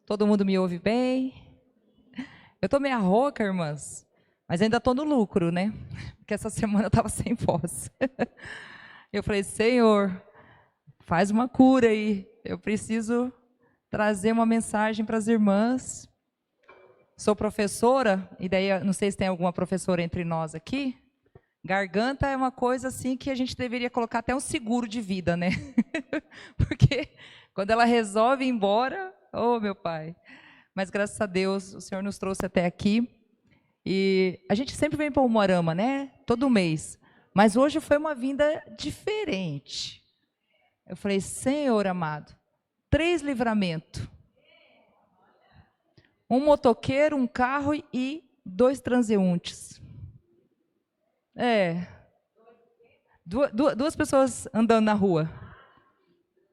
Todo mundo me ouve bem? Eu tô meia rouca, irmãs, mas ainda tô no lucro, né? Porque essa semana eu tava sem voz. Eu falei, Senhor, faz uma cura aí. Eu preciso trazer uma mensagem para as irmãs. Sou professora, e daí não sei se tem alguma professora entre nós aqui. Garganta é uma coisa assim que a gente deveria colocar até um seguro de vida, né? Porque quando ela resolve ir embora, oh meu pai. Mas graças a Deus o Senhor nos trouxe até aqui. E a gente sempre vem para o Umuarama, né? Todo mês. Mas hoje foi uma vinda diferente. Eu falei, Senhor amado, 3 livramentos. Um motoqueiro, um carro e 2 transeuntes. É. Duas pessoas andando na rua.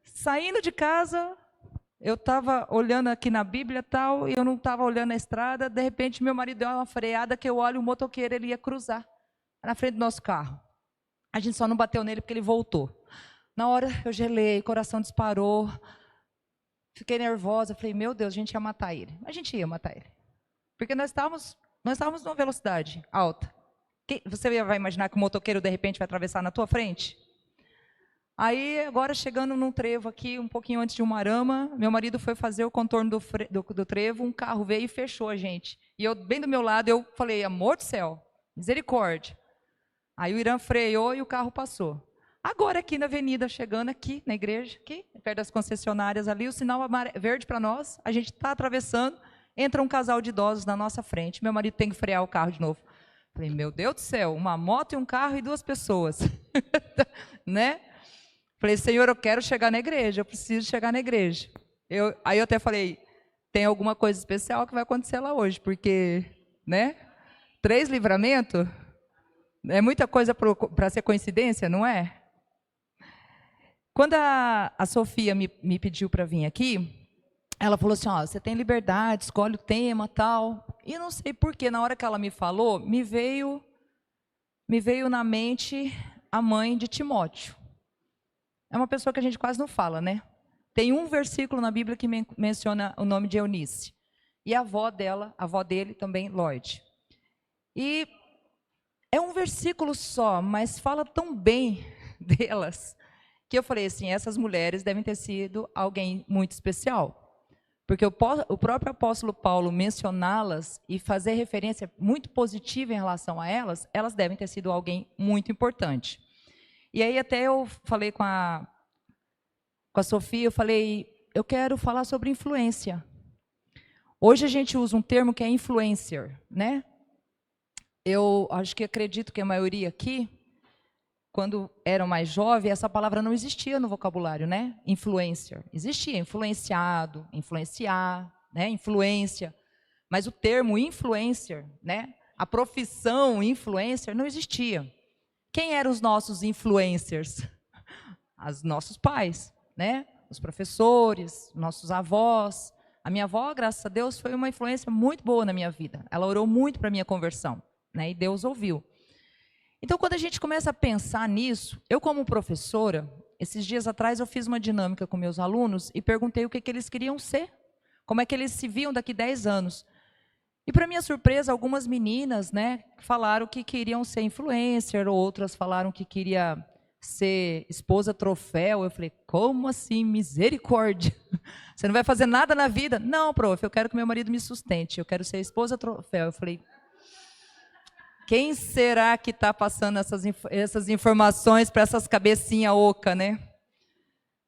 Saindo de casa, eu estava olhando aqui na Bíblia tal, e eu não estava olhando a estrada. De repente, meu marido deu uma freada que eu olho, o motoqueiro ele ia cruzar na frente do nosso carro. A gente só não bateu nele porque ele voltou. Na hora eu gelei, o coração disparou. Fiquei nervosa, falei, meu Deus, a gente ia matar ele. A gente ia matar ele. Porque nós estávamos numa velocidade alta. Você vai imaginar que o motoqueiro, de repente, vai atravessar na tua frente? Aí, agora, chegando num trevo aqui, um pouquinho antes de Umuarama, meu marido foi fazer o contorno do trevo, um carro veio e fechou a gente. E eu, bem do meu lado, eu falei, amor do céu, misericórdia. Aí o Irã freou e o carro passou. Agora aqui na avenida, chegando aqui na igreja, aqui, perto das concessionárias ali, o sinal verde para nós, a gente está atravessando, entra um casal de idosos na nossa frente, meu marido tem que frear o carro de novo. Falei, meu Deus do céu, uma moto e um carro e 2 pessoas. Né? Falei, Senhor, eu quero chegar na igreja, eu preciso chegar na igreja. Aí eu até falei, tem alguma coisa especial que vai acontecer lá hoje, porque, né? 3 livramentos, é muita coisa para ser coincidência, não é? Quando a Sofia me pediu para vir aqui, ela falou assim, ó, você tem liberdade, escolhe o tema, tal. E não sei por que, na hora que ela me falou, me veio na mente a mãe de Timóteo. É uma pessoa que a gente quase não fala, né? Tem um versículo na Bíblia que menciona o nome de Eunice. E a avó dele também, Lloyd. E é um versículo só, mas fala tão bem delas, que eu falei assim, essas mulheres devem ter sido alguém muito especial. Porque o próprio apóstolo Paulo mencioná-las e fazer referência muito positiva em relação a elas, elas devem ter sido alguém muito importante. E aí até eu falei com a Sofia, eu falei, eu quero falar sobre influência. Hoje a gente usa um termo que é influencer, né? Eu acredito que a maioria aqui, quando eram mais jovens, essa palavra não existia no vocabulário, né? Influencer. Existia influenciado, influenciar, né? Influência. Mas o termo influencer, né? A profissão influencer não existia. Quem eram os nossos influencers? Os nossos pais, né? Os professores, nossos avós. A minha avó, graças a Deus, foi uma influência muito boa na minha vida. Ela orou muito para a minha conversão, né? E Deus ouviu. Então, quando a gente começa a pensar nisso, eu como professora, esses dias atrás eu fiz uma dinâmica com meus alunos e perguntei o que eles queriam ser, como é que eles se viam daqui 10 anos. E, para minha surpresa, algumas meninas, né, falaram que queriam ser influencer, outras falaram que queria ser esposa troféu. Eu falei, como assim? Misericórdia! Você não vai fazer nada na vida? Não, prof, eu quero que meu marido me sustente, eu quero ser esposa troféu. Eu falei, quem será que está passando essas informações para essas cabecinhas oca, né?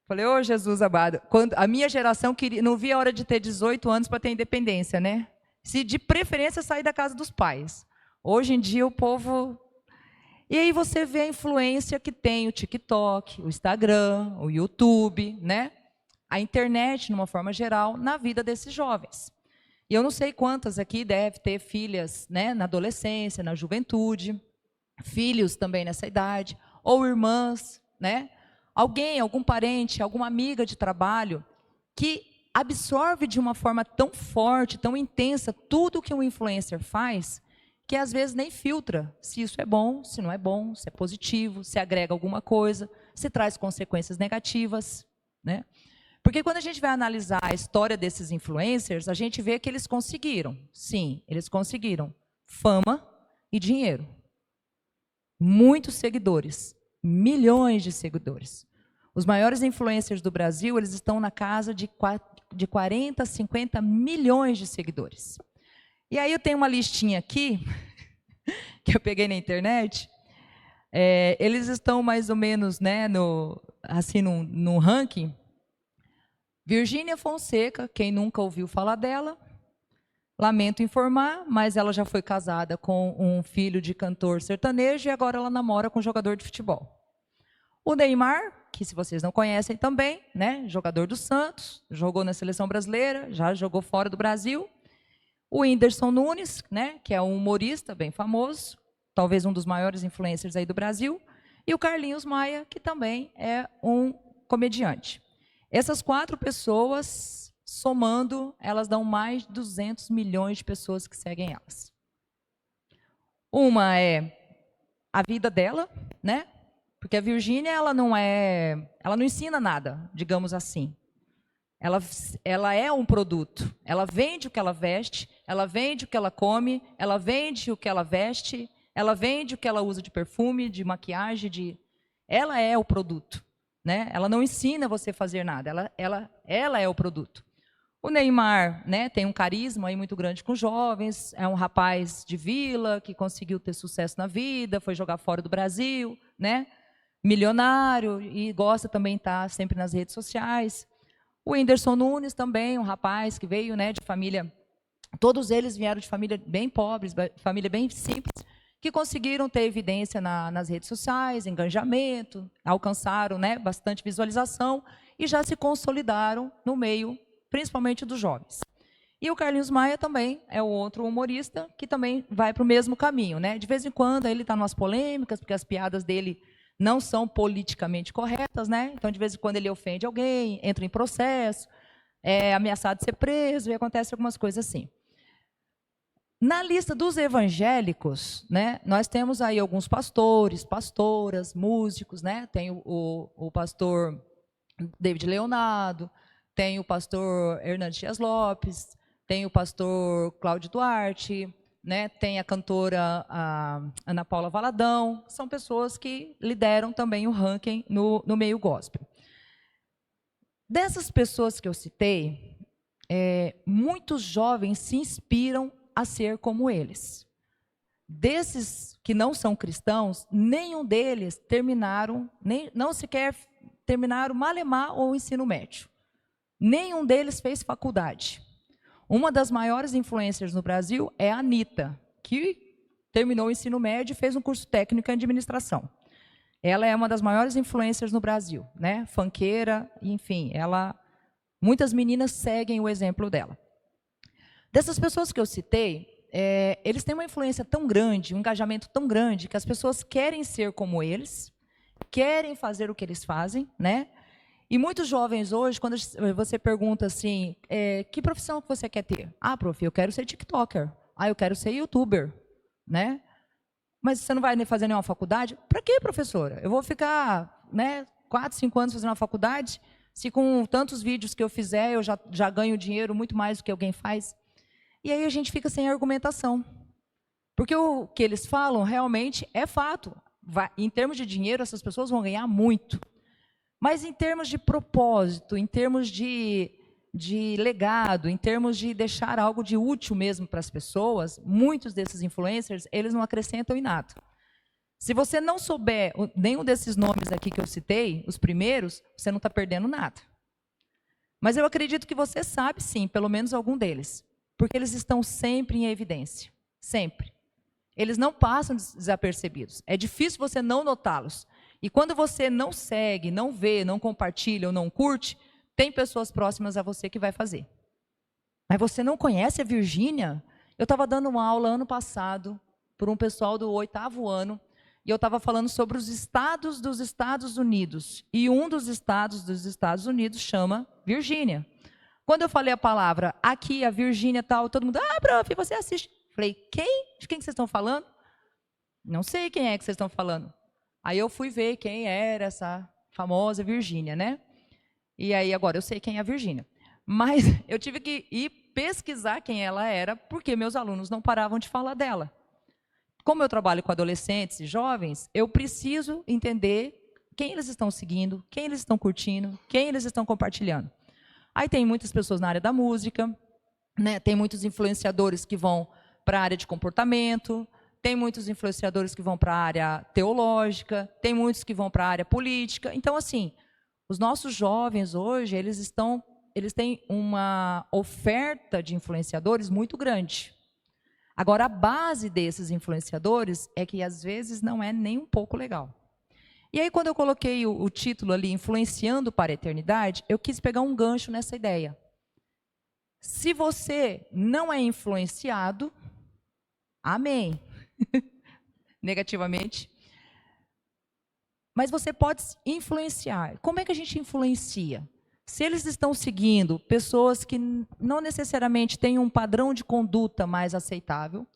Falei, ô Jesus amado, quando a minha geração não via a hora de ter 18 anos para ter independência, né? Se de preferência sair da casa dos pais. Hoje em dia o povo... E aí você vê a influência que tem o TikTok, o Instagram, o YouTube, né? A internet, de uma forma geral, na vida desses jovens. E eu não sei quantas aqui devem ter filhas, né, na adolescência, na juventude, filhos também nessa idade, ou irmãs, né? Alguém, algum parente, alguma amiga de trabalho que absorve de uma forma tão forte, tão intensa, tudo que um influencer faz, que às vezes nem filtra se isso é bom, se não é bom, se é positivo, se agrega alguma coisa, se traz consequências negativas, né? Porque quando a gente vai analisar a história desses influencers, a gente vê que eles conseguiram. Sim, eles conseguiram fama e dinheiro. Muitos seguidores, milhões de seguidores. Os maiores influencers do Brasil, eles estão na casa de 40, 50 milhões de seguidores. E aí eu tenho uma listinha aqui, que eu peguei na internet. Eles estão mais ou menos, né, no ranking. Virgínia Fonseca, quem nunca ouviu falar dela, lamento informar, mas ela já foi casada com um filho de cantor sertanejo e agora ela namora com um jogador de futebol. O Neymar, que se vocês não conhecem também, né, jogador do Santos, jogou na seleção brasileira, já jogou fora do Brasil. O Whindersson Nunes, né, que é um humorista bem famoso, talvez um dos maiores influencers aí do Brasil, e o Carlinhos Maia, que também é um comediante. Essas 4 pessoas, somando, elas dão mais de 200 milhões de pessoas que seguem elas. Uma é a vida dela, né? Porque a Virgínia, ela não ensina nada, digamos assim. Ela é um produto. Ela vende o que ela veste, ela vende o que ela come, ela vende o que ela veste, ela vende o que ela usa de perfume, de maquiagem, ela é o produto, né? Ela não ensina você a fazer nada, ela é o produto. O Neymar, né, tem um carisma aí muito grande com jovens, é um rapaz de vila que conseguiu ter sucesso na vida, foi jogar fora do Brasil, né? Milionário e gosta também de estar sempre nas redes sociais. O Whindersson Nunes também, um rapaz que veio, né, de família, todos eles vieram de família bem pobres, família bem simples, que conseguiram ter evidência nas redes sociais, engajamento, alcançaram, né, bastante visualização e já se consolidaram no meio, principalmente dos jovens. E o Carlinhos Maia também é o outro humorista que também vai para o mesmo caminho, né? De vez em quando ele está nas polêmicas, porque as piadas dele não são politicamente corretas, né? Então, de vez em quando ele ofende alguém, entra em processo, é ameaçado de ser preso e acontece algumas coisas assim. Na lista dos evangélicos, né, nós temos aí alguns pastores, pastoras, músicos, né? Tem o pastor David Leonardo, tem o pastor Hernandes Dias Lopes, tem o pastor Cláudio Duarte, né, tem a cantora Ana Paula Valadão, são pessoas que lideram também o ranking no meio gospel. Dessas pessoas que eu citei, muitos jovens se inspiram a ser como eles. Desses que não são cristãos, nenhum deles não sequer terminaram malemar ou ensino médio. Nenhum deles fez faculdade. Uma das maiores influencers no Brasil é a Anitta, que terminou o ensino médio e fez um curso técnico em administração. Ela é uma das maiores influencers no Brasil, né? Funkeira, enfim, muitas meninas seguem o exemplo dela. Dessas pessoas que eu citei, eles têm uma influência tão grande, um engajamento tão grande, que as pessoas querem ser como eles, querem fazer o que eles fazem, né? E muitos jovens hoje, quando você pergunta assim, que profissão que você quer ter? Ah, prof, eu quero ser TikToker. Ah, eu quero ser YouTuber, né? Mas você não vai fazer nenhuma faculdade? Para quê, professora? Eu vou ficar, né, 4, 5 anos fazendo uma faculdade? Se com tantos vídeos que eu fizer, eu já ganho dinheiro muito mais do que alguém faz? E aí a gente fica sem argumentação. Porque o que eles falam realmente é fato. Em termos de dinheiro, essas pessoas vão ganhar muito. Mas em termos de propósito, em termos de legado, em termos de deixar algo de útil mesmo para as pessoas, muitos desses influencers, eles não acrescentam em nada. Se você não souber nenhum desses nomes aqui que eu citei, os primeiros, você não está perdendo nada. Mas eu acredito que você sabe sim, pelo menos algum deles. Porque eles estão sempre em evidência. Sempre. Eles não passam desapercebidos. É difícil você não notá-los. E quando você não segue, não vê, não compartilha ou não curte, tem pessoas próximas a você que vai fazer. Mas você não conhece a Virgínia? Eu estava dando uma aula ano passado para um pessoal do 8º ano, e eu estava falando sobre os estados dos Estados Unidos. E um dos estados Unidos chama Virgínia. Quando eu falei a palavra aqui, a Virgínia tal, todo mundo, prof, você assiste. Falei, quem? De quem que vocês estão falando? Não sei quem é que vocês estão falando. Aí eu fui ver quem era essa famosa Virgínia, né? E aí agora eu sei quem é a Virgínia. Mas eu tive que ir pesquisar quem ela era, porque meus alunos não paravam de falar dela. Como eu trabalho com adolescentes e jovens, eu preciso entender quem eles estão seguindo, quem eles estão curtindo, quem eles estão compartilhando. Aí tem muitas pessoas na área da música, né? Tem muitos influenciadores que vão para a área de comportamento, tem muitos influenciadores que vão para a área teológica, tem muitos que vão para a área política. Então, assim, os nossos jovens hoje, eles têm uma oferta de influenciadores muito grande. Agora, a base desses influenciadores é que, às vezes, não é nem um pouco legal. E aí, quando eu coloquei o título ali, Influenciando para a Eternidade, eu quis pegar um gancho nessa ideia. Se você não é influenciado, amém. Negativamente. Mas você pode influenciar. Como é que a gente influencia? Se eles estão seguindo pessoas que não necessariamente têm um padrão de conduta mais aceitável,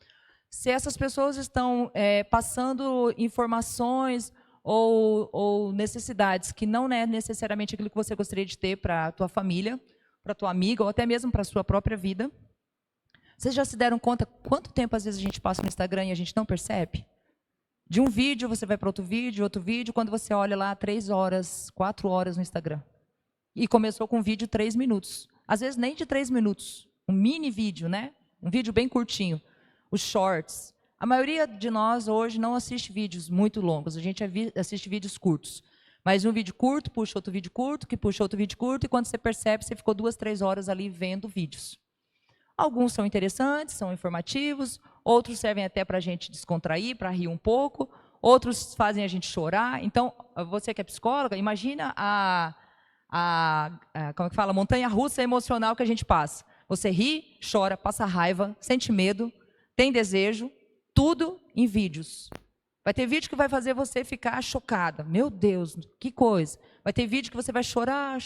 se essas pessoas estão passando informações ou necessidades que não é necessariamente aquilo que você gostaria de ter para a tua família, para a tua amiga, ou até mesmo para a sua própria vida, vocês já se deram conta quanto tempo às vezes a gente passa no Instagram e a gente não percebe? De um vídeo, você vai para outro vídeo, quando você olha lá 3 horas, 4 horas no Instagram. E começou com um vídeo 3 minutos. Às vezes nem de 3 minutos. Um mini vídeo, né? Um vídeo bem curtinho. Os shorts. A maioria de nós hoje não assiste vídeos muito longos. A gente assiste vídeos curtos. Mas um vídeo curto puxa outro vídeo curto, que puxa outro vídeo curto, e quando você percebe, você ficou 2, 3 horas ali vendo vídeos. Alguns são interessantes, são informativos, outros servem até para a gente descontrair, para rir um pouco, outros fazem a gente chorar. Então, você que é psicóloga, imagina como é que fala? Montanha-russa emocional que a gente passa. Você ri, chora, passa raiva, sente medo, tem desejo, tudo em vídeos. Vai ter vídeo que vai fazer você ficar chocada. Meu Deus, que coisa. Vai ter vídeo que você vai chorar,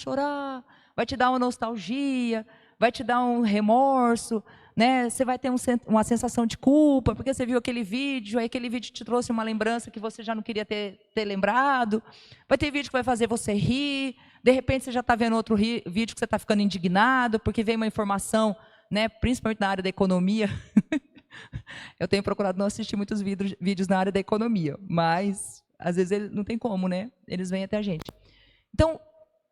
vai te dar uma nostalgia, vai te dar um remorso, né? Você vai ter uma sensação de culpa, porque você viu aquele vídeo, aí aquele vídeo te trouxe uma lembrança que você já não queria ter lembrado. Vai ter vídeo que vai fazer você rir, de repente você já está vendo outro vídeo que você está ficando indignado, porque veio uma informação, né, principalmente na área da economia. Eu tenho procurado não assistir muitos vídeos na área da economia, mas às vezes não tem como, né? Eles vêm até a gente. Então,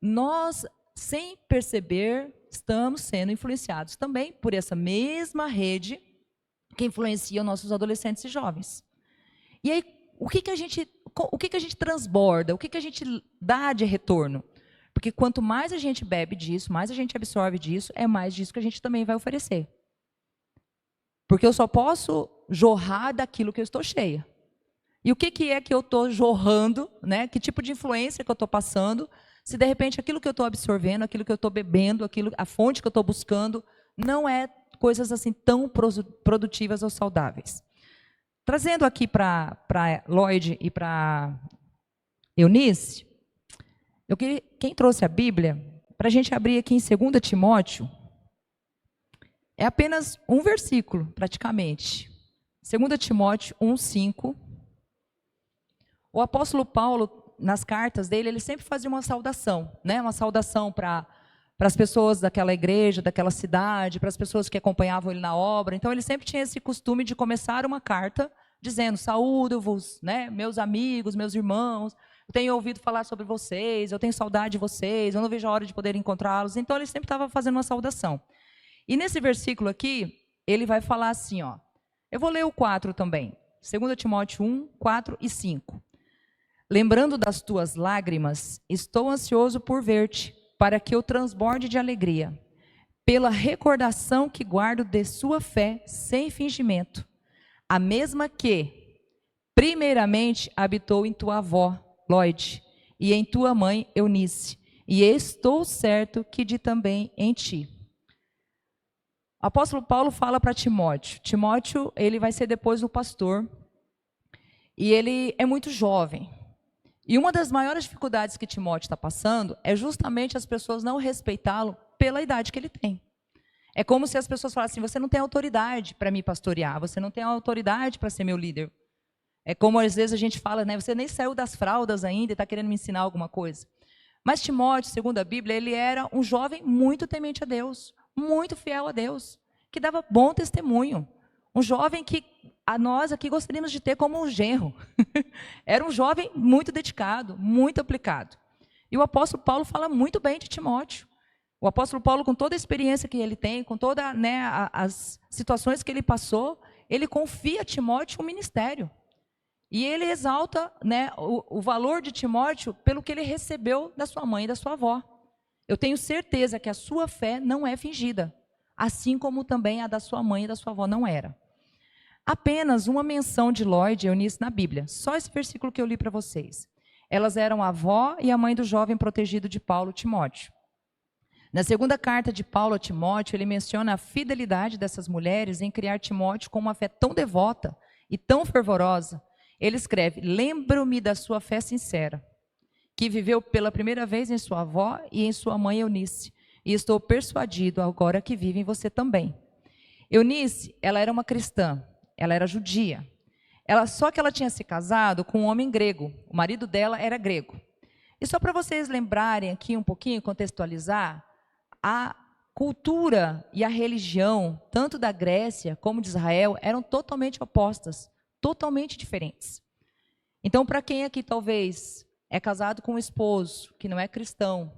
nós, sem perceber, estamos sendo influenciados também por essa mesma rede que influencia os nossos adolescentes e jovens. E aí, o que a gente transborda? O que a gente dá de retorno? Porque quanto mais a gente bebe disso, mais a gente absorve disso, é mais disso que a gente também vai oferecer. Porque eu só posso jorrar daquilo que eu estou cheia. E o que é que eu estou jorrando, né? Que tipo de influência que eu estou passando, se de repente aquilo que eu estou absorvendo, aquilo que eu estou bebendo, a fonte que eu estou buscando, não é coisas assim tão produtivas ou saudáveis. Trazendo aqui para Lloyd e para Eunice, quem trouxe a Bíblia, para a gente abrir aqui em 2 Timóteo, é apenas um versículo, praticamente. 2 Timóteo 1:5. O apóstolo Paulo, nas cartas dele, ele sempre fazia uma saudação, né? Uma saudação para as pessoas daquela igreja, daquela cidade, para as pessoas que acompanhavam ele na obra. Então, ele sempre tinha esse costume de começar uma carta dizendo: saúdo-vos, né? Meus amigos, meus irmãos, eu tenho ouvido falar sobre vocês, eu tenho saudade de vocês, eu não vejo a hora de poder encontrá-los. Então, ele sempre estava fazendo uma saudação. E nesse versículo aqui, ele vai falar assim, ó. Eu vou ler o 4 também. 2 Timóteo 1, 4 e 5. Lembrando das tuas lágrimas, estou ansioso por ver-te, para que eu transborde de alegria, pela recordação que guardo de sua fé sem fingimento, a mesma que, primeiramente, habitou em tua avó, Lloyd, e em tua mãe, Eunice, e estou certo que de também em ti. O apóstolo Paulo fala para Timóteo. Timóteo, ele vai ser depois o pastor. E ele é muito jovem. E uma das maiores dificuldades que Timóteo está passando é justamente as pessoas não respeitá-lo pela idade que ele tem. É como se as pessoas falassem: você não tem autoridade para me pastorear, você não tem autoridade para ser meu líder. É como às vezes a gente fala, né? Você nem saiu das fraldas ainda e está querendo me ensinar alguma coisa. Mas Timóteo, segundo a Bíblia, ele era um jovem muito temente a Deus, muito fiel a Deus, que dava bom testemunho. Um jovem que a nós aqui gostaríamos de ter como um genro. Era um jovem muito dedicado, muito aplicado. E o apóstolo Paulo fala muito bem de Timóteo. O apóstolo Paulo, com toda a experiência que ele tem, com todas as situações que ele passou, ele confia a Timóteo um ministério. E ele exalta, o valor de Timóteo pelo que ele recebeu da sua mãe e da sua avó. Eu tenho certeza que a sua fé não é fingida, assim como também a da sua mãe e da sua avó não era. Apenas uma menção de Lloyd e Eunice na Bíblia, só esse versículo que eu li para vocês. Elas eram a avó e a mãe do jovem protegido de Paulo, Timóteo. Na segunda carta de Paulo a Timóteo, ele menciona a fidelidade dessas mulheres em criar Timóteo com uma fé tão devota e tão fervorosa. Ele escreve: lembro-me da sua fé sincera, que viveu pela primeira vez em sua avó e em sua mãe Eunice, e estou persuadido agora que vive em você também. Eunice, ela era uma cristã, ela era judia. Só que ela tinha se casado com um homem grego, o marido dela era grego. E só para vocês lembrarem aqui um pouquinho, contextualizar, a cultura e a religião, tanto da Grécia como de Israel, eram totalmente opostas, totalmente diferentes. Então, para quem aqui talvez é casado com um esposo que não é cristão,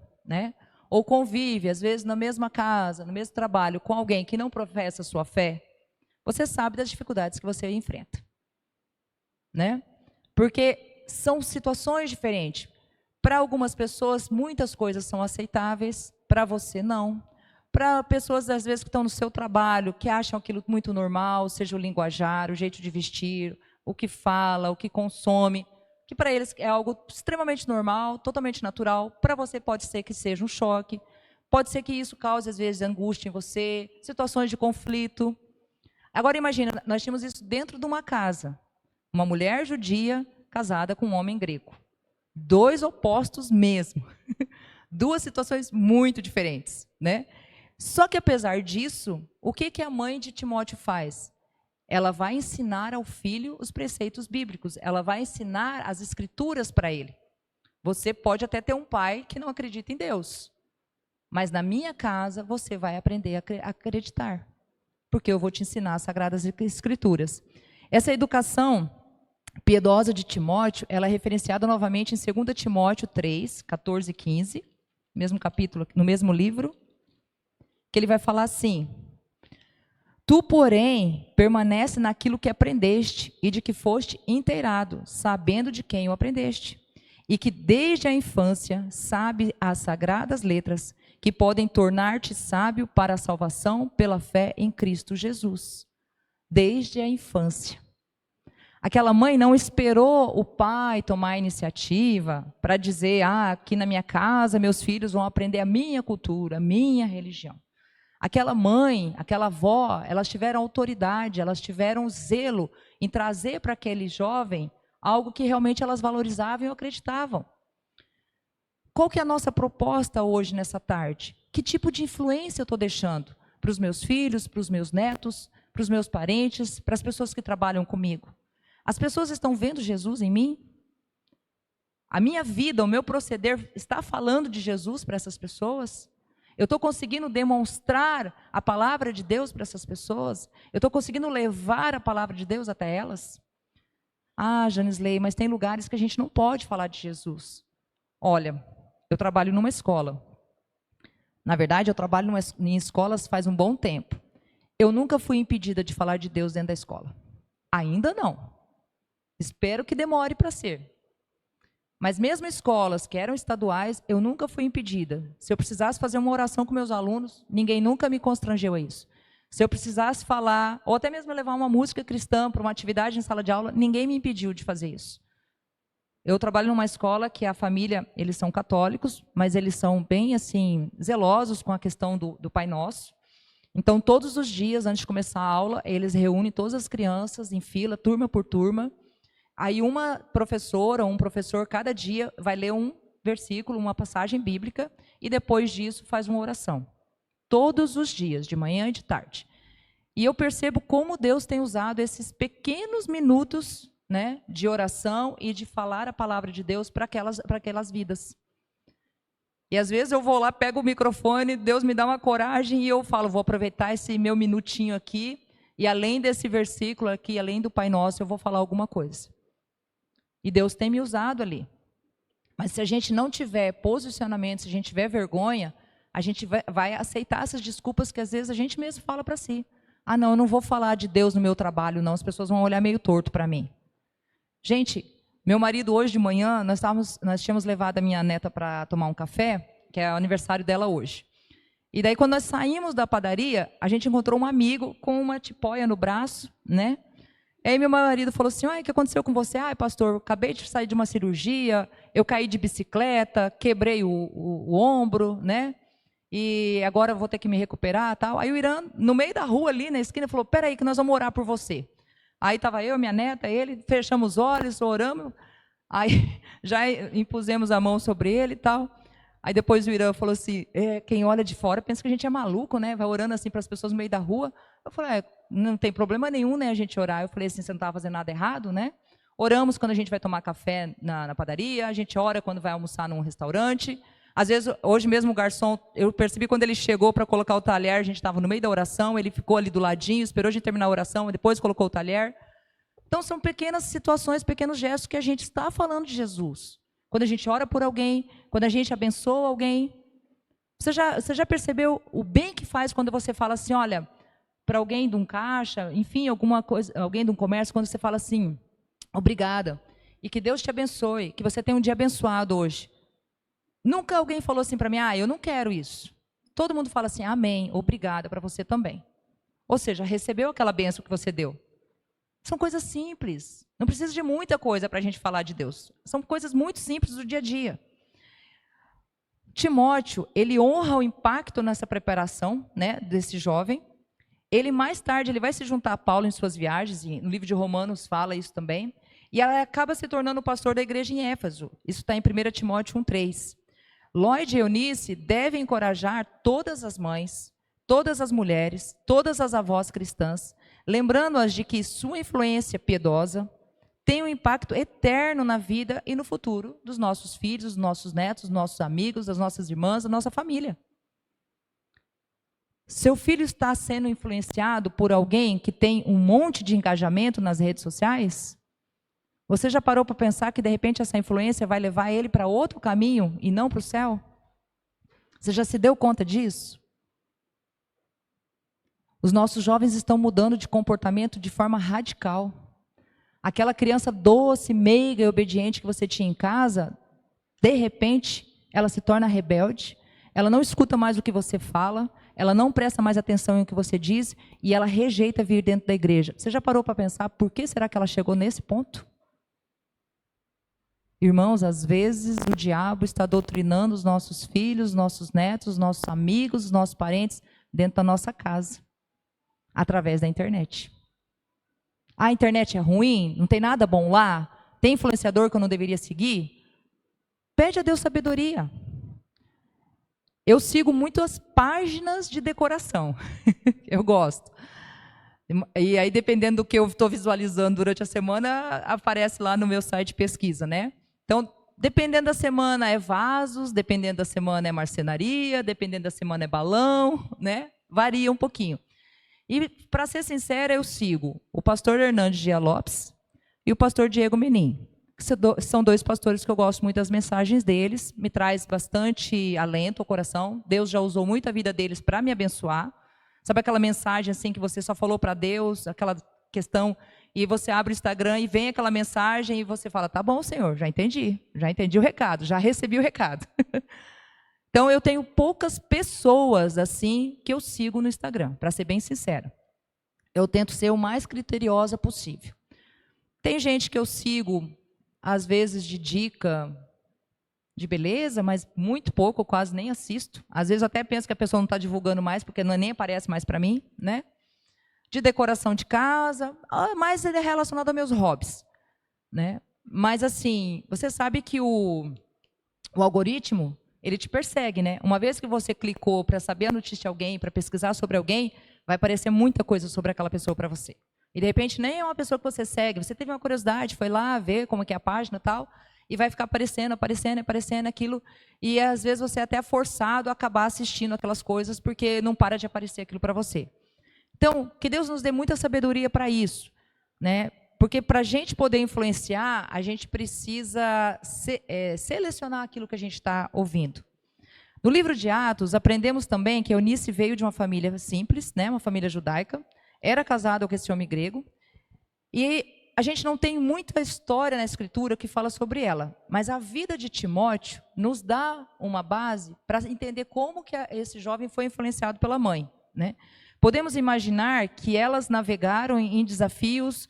ou convive, às vezes, na mesma casa, no mesmo trabalho, com alguém que não professa a sua fé, você sabe das dificuldades que você enfrenta. Porque são situações diferentes. Para algumas pessoas, muitas coisas são aceitáveis, para você não. Para pessoas, às vezes, que estão no seu trabalho, que acham aquilo muito normal, seja o linguajar, o jeito de vestir, o que fala, o que consome, que para eles é algo extremamente normal, totalmente natural. Para você pode ser que seja um choque, pode ser que isso cause, às vezes, angústia em você, situações de conflito. Agora, imagina, nós tínhamos isso dentro de uma casa. Uma mulher judia casada com um homem grego. Dois opostos mesmo. Duas situações muito diferentes, Só que, apesar disso, o que a mãe de Timóteo faz? Ela vai ensinar ao filho os preceitos bíblicos. Ela vai ensinar as escrituras para ele. Você pode até ter um pai que não acredita em Deus. Mas na minha casa, você vai aprender a acreditar. Porque eu vou te ensinar as Sagradas Escrituras. Essa educação piedosa de Timóteo, ela é referenciada novamente em 2 Timóteo 3, 14 e 15. Mesmo capítulo, no mesmo livro. Que ele vai falar assim: tu, porém, permanece naquilo que aprendeste e de que foste inteirado, sabendo de quem o aprendeste, e que desde a infância sabe as sagradas letras, que podem tornar-te sábio para a salvação pela fé em Cristo Jesus. Desde a infância. Aquela mãe não esperou o pai tomar a iniciativa para dizer: aqui na minha casa meus filhos vão aprender a minha cultura, a minha religião. Aquela mãe, aquela avó, elas tiveram autoridade, elas tiveram zelo em trazer para aquele jovem algo que realmente elas valorizavam e acreditavam. Qual que é a nossa proposta hoje, nessa tarde? Que tipo de influência eu estou deixando para os meus filhos, para os meus netos, para os meus parentes, para as pessoas que trabalham comigo? As pessoas estão vendo Jesus em mim? A minha vida, o meu proceder está falando de Jesus para essas pessoas? Eu estou conseguindo demonstrar a palavra de Deus para essas pessoas? Eu estou conseguindo levar a palavra de Deus até elas? Janisley, mas tem lugares que a gente não pode falar de Jesus. Olha, eu trabalho numa escola. Na verdade, eu trabalho em escolas faz um bom tempo. Eu nunca fui impedida de falar de Deus dentro da escola. Ainda não. Espero que demore para ser. Mas mesmo escolas que eram estaduais, eu nunca fui impedida. Se eu precisasse fazer uma oração com meus alunos, ninguém nunca me constrangeu a isso. Se eu precisasse falar, ou até mesmo levar uma música cristã para uma atividade em sala de aula, ninguém me impediu de fazer isso. Eu trabalho numa escola que a família, eles são católicos, mas eles são bem assim zelosos com a questão do Pai Nosso. Então, todos os dias, antes de começar a aula, eles reúnem todas as crianças em fila, turma por turma. Aí uma professora ou um professor, cada dia, vai ler um versículo, uma passagem bíblica, e depois disso faz uma oração. Todos os dias, de manhã e de tarde. E eu percebo como Deus tem usado esses pequenos minutos, de oração e de falar a palavra de Deus para aquelas vidas. E às vezes eu vou lá, pego o microfone, Deus me dá uma coragem e eu falo, vou aproveitar esse meu minutinho aqui e além desse versículo aqui, além do Pai Nosso, eu vou falar alguma coisa. E Deus tem me usado ali. Mas se a gente não tiver posicionamento, se a gente tiver vergonha, a gente vai aceitar essas desculpas que às vezes a gente mesmo fala para si. Ah, não, eu não vou falar de Deus no meu trabalho, não, as pessoas vão olhar meio torto para mim. Gente, meu marido hoje de manhã, nós tínhamos levado a minha neta para tomar um café, que é o aniversário dela hoje. E daí quando nós saímos da padaria, a gente encontrou um amigo com uma tipóia no braço, né? Aí meu marido falou assim, o que aconteceu com você? Pastor, eu acabei de sair de uma cirurgia, eu caí de bicicleta, quebrei o ombro, né? E agora eu vou ter que me recuperar, tal. Aí o Irã, no meio da rua ali, na esquina, falou, peraí que nós vamos orar por você. Aí estava eu, minha neta, ele, fechamos os olhos, oramos, aí já impusemos a mão sobre ele e tal. Aí depois o Irã falou assim, quem olha de fora pensa que a gente é maluco, né? Vai orando assim para as pessoas no meio da rua. Eu falei, não tem problema nenhum, né, a gente orar. Eu falei assim, você não estava fazendo nada errado, né? Oramos quando a gente vai tomar café na padaria, a gente ora quando vai almoçar num restaurante. Às vezes, hoje mesmo o garçom, eu percebi quando ele chegou para colocar o talher, a gente estava no meio da oração, ele ficou ali do ladinho, esperou a gente terminar a oração, depois colocou o talher. Então, são pequenas situações, pequenos gestos que a gente está falando de Jesus. Quando a gente ora por alguém, quando a gente abençoa alguém. Você já percebeu o bem que faz quando você fala assim, olha, para alguém de um caixa, enfim, alguma coisa, alguém de um comércio, quando você fala assim, obrigada, e que Deus te abençoe, que você tenha um dia abençoado hoje. Nunca alguém falou assim para mim, eu não quero isso. Todo mundo fala assim, amém, obrigada, para você também. Ou seja, recebeu aquela bênção que você deu. São coisas simples. Não precisa de muita coisa para a gente falar de Deus. São coisas muito simples do dia a dia. Timóteo, ele honra o impacto nessa preparação, né, desse jovem. Ele, mais tarde, ele vai se juntar a Paulo em suas viagens, e no livro de Romanos fala isso também. E ela acaba se tornando o pastor da igreja em Éfeso. Isso está em 1 Timóteo 1,3. Lloyd e Eunice devem encorajar todas as mães, todas as mulheres, todas as avós cristãs, lembrando-as de que sua influência piedosa tem um impacto eterno na vida e no futuro dos nossos filhos, dos nossos netos, dos nossos amigos, das nossas irmãs, da nossa família. Seu filho está sendo influenciado por alguém que tem um monte de engajamento nas redes sociais? Você já parou para pensar que, de repente, essa influência vai levar ele para outro caminho e não para o céu? Você já se deu conta disso? Os nossos jovens estão mudando de comportamento de forma radical. Aquela criança doce, meiga e obediente que você tinha em casa, de repente, ela se torna rebelde, ela não escuta mais o que você fala, ela não presta mais atenção em o que você diz e ela rejeita vir dentro da igreja. Você já parou para pensar por que será que ela chegou nesse ponto? Irmãos, às vezes o diabo está doutrinando os nossos filhos, nossos netos, nossos amigos, nossos parentes dentro da nossa casa, através da internet. A internet é ruim? Não tem nada bom lá? Tem influenciador que eu não deveria seguir? Pede a Deus sabedoria. Eu sigo muitas páginas de decoração. Eu gosto. E aí, dependendo do que eu estou visualizando durante a semana, aparece lá no meu site pesquisa, né? Então, dependendo da semana é vasos, dependendo da semana é marcenaria, dependendo da semana é balão, né? Varia um pouquinho. E, para ser sincera, eu sigo o pastor Hernandes Gia Lopes e o pastor Diego Menin. São dois pastores que eu gosto muito das mensagens deles, me traz bastante alento ao coração. Deus já usou muito a vida deles para me abençoar. Sabe aquela mensagem assim que você só falou para Deus, aquela questão, e você abre o Instagram e vem aquela mensagem e você fala, tá bom, Senhor, já entendi o recado, já recebi o recado. Então, eu tenho poucas pessoas assim que eu sigo no Instagram, para ser bem sincera. Eu tento ser o mais criteriosa possível. Tem gente que eu sigo, às vezes, de dica de beleza, mas muito pouco, eu quase nem assisto. Às vezes eu até penso que a pessoa não está divulgando mais, porque não, nem aparece mais para mim, né? De decoração de casa, mais é relacionado aos meus hobbies, né? Mas, assim, você sabe que o algoritmo, ele te persegue, né? Uma vez que você clicou para saber a notícia de alguém, para pesquisar sobre alguém, vai aparecer muita coisa sobre aquela pessoa para você. E, de repente, nem é uma pessoa que você segue, você teve uma curiosidade, foi lá ver como que é a página e tal, e vai ficar aparecendo, aparecendo, aparecendo aquilo, e às vezes você é até forçado a acabar assistindo aquelas coisas, porque não para de aparecer aquilo para você. Então, que Deus nos dê muita sabedoria para isso, né? Porque para a gente poder influenciar, a gente precisa selecionar aquilo que a gente está ouvindo. No livro de Atos, aprendemos também que Eunice veio de uma família simples, né? Uma família judaica, era casada com esse homem grego, e a gente não tem muita história na Escritura que fala sobre ela, mas a vida de Timóteo nos dá uma base para entender como que esse jovem foi influenciado pela mãe, né? Podemos imaginar que elas navegaram em desafios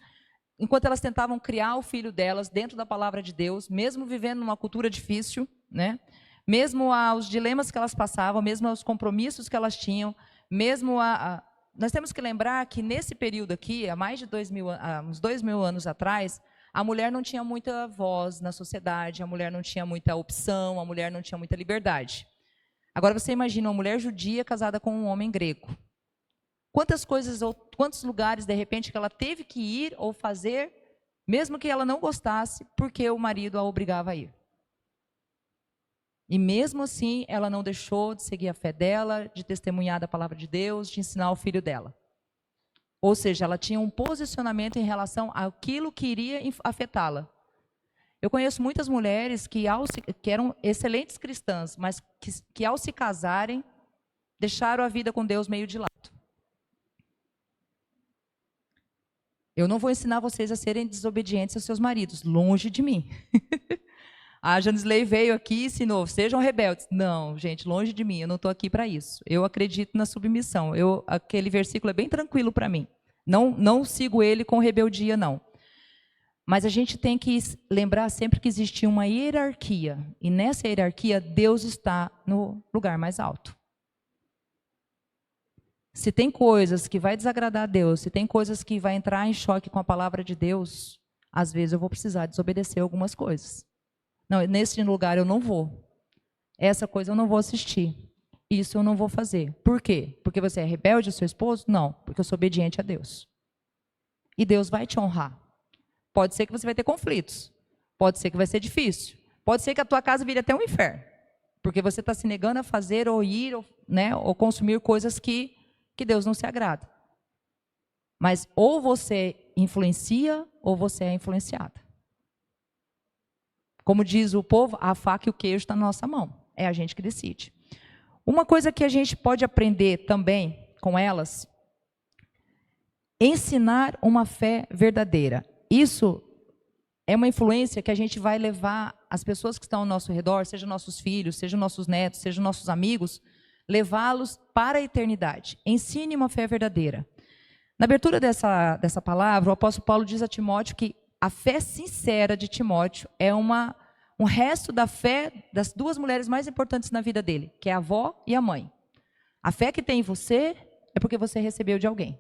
enquanto elas tentavam criar o filho delas dentro da palavra de Deus, mesmo vivendo numa cultura difícil, né? Mesmo aos dilemas que elas passavam, mesmo aos compromissos que elas tinham, mesmo nós temos que lembrar que nesse período aqui, há mais de uns 2000 anos atrás, a mulher não tinha muita voz na sociedade, a mulher não tinha muita opção, a mulher não tinha muita liberdade. Agora você imagina uma mulher judia casada com um homem grego. Quantas coisas ou quantos lugares, de repente, que ela teve que ir ou fazer, mesmo que ela não gostasse, porque o marido a obrigava a ir. E mesmo assim, ela não deixou de seguir a fé dela, de testemunhar da palavra de Deus, de ensinar o filho dela. Ou seja, ela tinha um posicionamento em relação àquilo que iria afetá-la. Eu conheço muitas mulheres que eram excelentes cristãs, mas que ao se casarem, deixaram a vida com Deus meio de lado. Eu não vou ensinar vocês a serem desobedientes aos seus maridos, longe de mim. A Janisley veio aqui e ensinou, sejam rebeldes. Não, gente, longe de mim, eu não estou aqui para isso. Eu acredito na submissão. Aquele versículo é bem tranquilo para mim. Não sigo ele com rebeldia, não. Mas a gente tem que lembrar sempre que existe uma hierarquia. E nessa hierarquia, Deus está no lugar mais alto. Se tem coisas que vai desagradar a Deus, se tem coisas que vai entrar em choque com a palavra de Deus, às vezes eu vou precisar desobedecer algumas coisas. Não, nesse lugar eu não vou. Essa coisa eu não vou assistir. Isso eu não vou fazer. Por quê? Porque você é rebelde ao seu esposo? Não, porque eu sou obediente a Deus. E Deus vai te honrar. Pode ser que você vai ter conflitos. Pode ser que vai ser difícil. Pode ser que a tua casa vire até um inferno. Porque você está se negando a fazer ou ir, ou consumir coisas que Deus não se agrada. Mas ou você influencia ou você é influenciada. Como diz o povo, a faca e o queijo estão na nossa mão. É a gente que decide. Uma coisa que a gente pode aprender também com elas, ensinar uma fé verdadeira. Isso é uma influência que a gente vai levar as pessoas que estão ao nosso redor, sejam nossos filhos, sejam nossos netos, sejam nossos amigos, levá-los para a eternidade. Ensine uma fé verdadeira. Na abertura dessa palavra, o apóstolo Paulo diz a Timóteo que a fé sincera de Timóteo é um resto da fé das duas mulheres mais importantes na vida dele, que é a avó e a mãe. A fé que tem em você é porque você recebeu de alguém.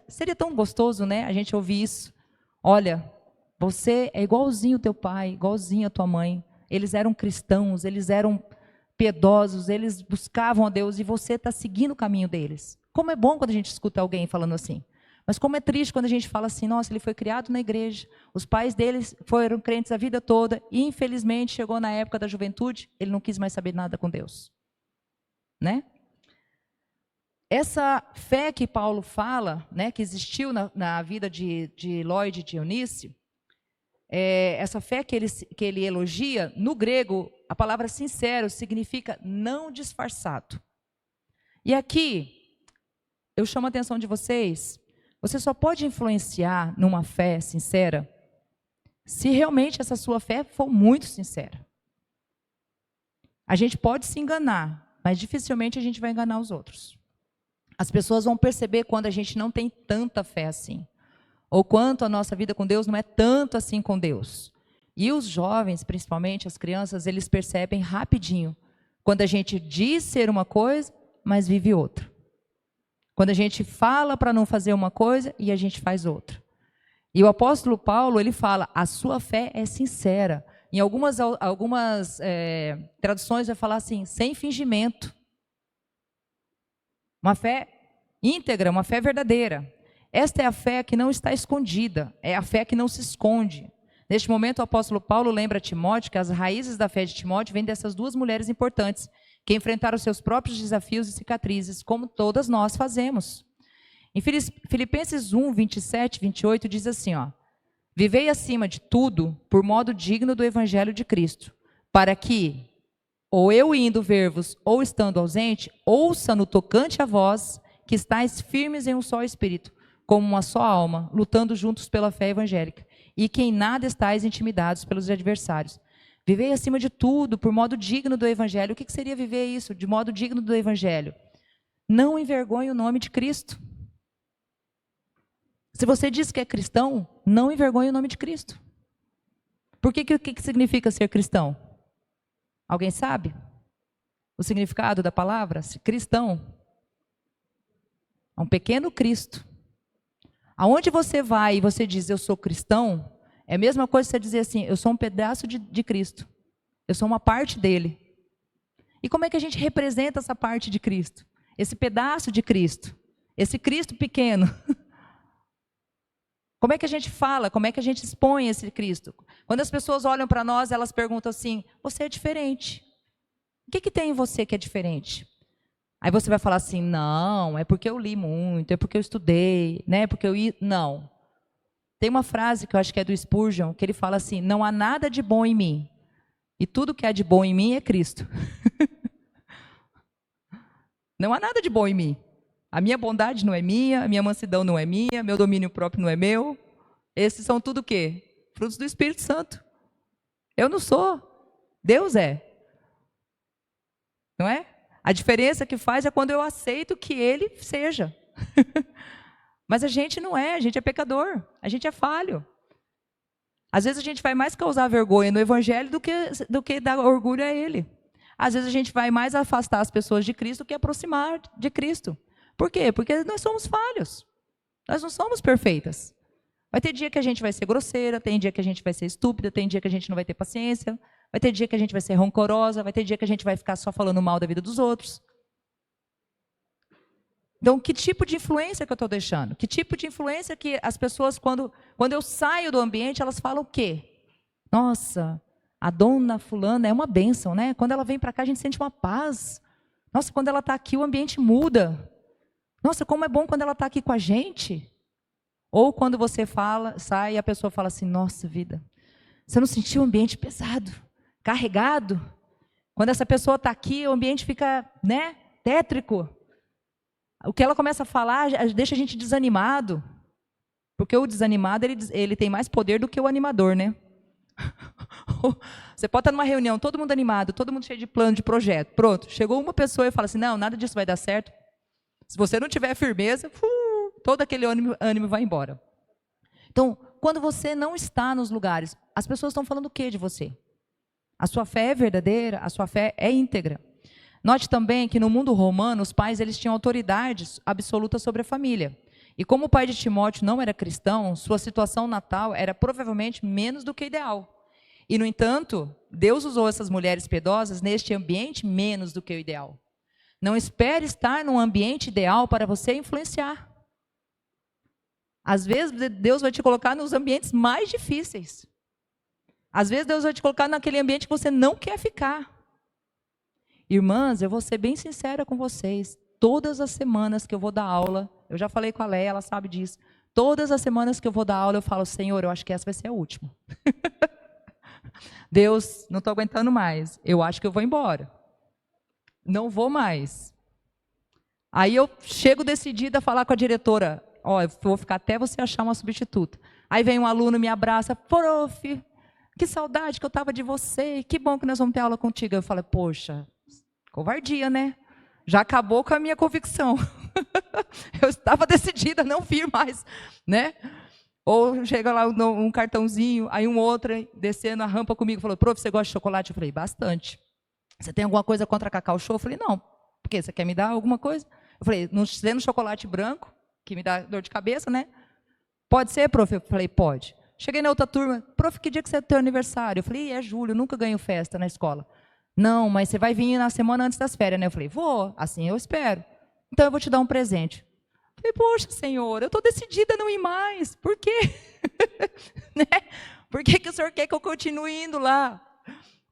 Seria tão gostoso, né, a gente ouvir isso. Olha, você é igualzinho o teu pai, igualzinho a tua mãe. Eles eram cristãos, eles eram piedosos, eles buscavam a Deus e você está seguindo o caminho deles. Como é bom quando a gente escuta alguém falando assim. Mas como é triste quando a gente fala assim, nossa, ele foi criado na igreja, os pais deles foram crentes a vida toda e infelizmente chegou na época da juventude, ele não quis mais saber nada com Deus. Né? Essa fé que Paulo fala, né, que existiu na vida de Lloyd e de Eunice, essa fé que ele elogia, no grego, a palavra sincero significa não disfarçado. E aqui, eu chamo a atenção de vocês, você só pode influenciar numa fé sincera se realmente essa sua fé for muito sincera. A gente pode se enganar, mas dificilmente a gente vai enganar os outros. As pessoas vão perceber quando a gente não tem tanta fé assim. Ou quanto a nossa vida com Deus não é tanto assim com Deus. E os jovens, principalmente as crianças, eles percebem rapidinho. Quando a gente diz ser uma coisa, mas vive outra. Quando a gente fala para não fazer uma coisa e a gente faz outra. E o apóstolo Paulo, ele fala, a sua fé é sincera. Em algumas traduções vai falar assim, sem fingimento. Uma fé íntegra, uma fé verdadeira. Esta é a fé que não está escondida, é a fé que não se esconde. Neste momento, o apóstolo Paulo lembra a Timóteo que as raízes da fé de Timóteo vêm dessas duas mulheres importantes, que enfrentaram seus próprios desafios e cicatrizes, como todas nós fazemos. Em Filipenses 1, 27 e 28 diz assim, vivei acima de tudo por modo digno do evangelho de Cristo, para que, ou eu indo ver-vos, ou estando ausente, ouça no tocante a vós, que estáis firmes em um só espírito, como uma só alma, lutando juntos pela fé evangélica, e que em nada estáis intimidados pelos adversários. Vivei acima de tudo por modo digno do evangelho. O que seria viver isso, de modo digno do evangelho? Não envergonhe o nome de Cristo. Se você diz que é cristão, não envergonhe o nome de Cristo. Por que significa ser cristão? Alguém sabe? O significado da palavra? Cristão. É um pequeno Cristo. Aonde você vai e você diz, eu sou cristão, é a mesma coisa que você dizer assim, eu sou um pedaço de Cristo. Eu sou uma parte dele. E como é que a gente representa essa parte de Cristo? Esse pedaço de Cristo. Esse Cristo pequeno. Como é que a gente fala? Como é que a gente expõe esse Cristo? Quando as pessoas olham para nós, elas perguntam assim, você é diferente. O que tem em você que é diferente? Aí você vai falar assim, não, é porque eu li muito, é porque eu estudei, né? Porque eu não. Tem uma frase que eu acho que é do Spurgeon, que ele fala assim, não há nada de bom em mim. E tudo que há de bom em mim é Cristo. Não há nada de bom em mim. A minha bondade não é minha, a minha mansidão não é minha, meu domínio próprio não é meu. Esses são tudo o quê? Frutos do Espírito Santo. Eu não sou. Deus é. Não é? A diferença que faz é quando eu aceito que Ele seja. Mas a gente não é, a gente é pecador, a gente é falho. Às vezes a gente vai mais causar vergonha no Evangelho do que dar orgulho a Ele. Às vezes a gente vai mais afastar as pessoas de Cristo do que aproximar de Cristo. Por quê? Porque nós somos falhos. Nós não somos perfeitas. Vai ter dia que a gente vai ser grosseira, tem dia que a gente vai ser estúpida, tem dia que a gente não vai ter paciência, vai ter dia que a gente vai ser rancorosa, vai ter dia que a gente vai ficar só falando mal da vida dos outros. Então, que tipo de influência que eu estou deixando? Que tipo de influência que as pessoas, quando eu saio do ambiente, elas falam o quê? Nossa, a dona fulana é uma bênção, né? Quando ela vem para cá, a gente sente uma paz. Nossa, quando ela está aqui, o ambiente muda. Nossa, como é bom quando ela está aqui com a gente. Ou quando você sai e a pessoa fala assim, nossa vida, você não sentiu o ambiente pesado, carregado? Quando essa pessoa está aqui, o ambiente fica, né, tétrico. O que ela começa a falar deixa a gente desanimado. Porque o desanimado, ele tem mais poder do que o animador, né? Você pode estar numa reunião, todo mundo animado, todo mundo cheio de plano, de projeto. Pronto, chegou uma pessoa e fala assim, não, nada disso vai dar certo. Se você não tiver firmeza, todo aquele ânimo vai embora. Então, quando você não está nos lugares, as pessoas estão falando o que de você? A sua fé é verdadeira, a sua fé é íntegra. Note também que no mundo romano, os pais eles tinham autoridade absoluta sobre a família. E como o pai de Timóteo não era cristão, sua situação natal era provavelmente menos do que ideal. E, no entanto, Deus usou essas mulheres piedosas neste ambiente menos do que o ideal. Não espere estar num ambiente ideal para você influenciar. Às vezes, Deus vai te colocar nos ambientes mais difíceis. Às vezes, Deus vai te colocar naquele ambiente que você não quer ficar. Irmãs, eu vou ser bem sincera com vocês. Todas as semanas que eu vou dar aula, eu já falei com a Leia, ela sabe disso. Todas as semanas que eu vou dar aula, eu falo, Senhor, eu acho que essa vai ser a última. Deus, não estou aguentando mais. Eu acho que eu vou embora. Não vou mais. Aí eu chego decidida a falar com a diretora. Ó, eu vou ficar até você achar uma substituta. Aí vem um aluno, me abraça. Prof, que saudade que eu estava de você. Que bom que nós vamos ter aula contigo. Eu falo, poxa, covardia, né? Já acabou com a minha convicção. Eu estava decidida a não vir mais, né? Ou chega lá um cartãozinho, aí um outro descendo a rampa comigo, falou, prof, você gosta de chocolate? Eu falei, bastante. Você tem alguma coisa contra Cacau Show? Eu falei, não. Por quê? Você quer me dar alguma coisa? Eu falei, não sendo chocolate branco, que me dá dor de cabeça, né? Pode ser, prof? Eu falei, pode. Cheguei na outra turma, prof, que dia que você é teu aniversário? Eu falei, é julho, nunca ganho festa na escola. Não, mas você vai vir na semana antes das férias, né? Eu falei, vou, assim eu espero. Então eu vou te dar um presente. Eu falei, poxa, Senhor, eu estou decidida a não ir mais. Por quê? Né? Por que o senhor quer que eu continue indo lá?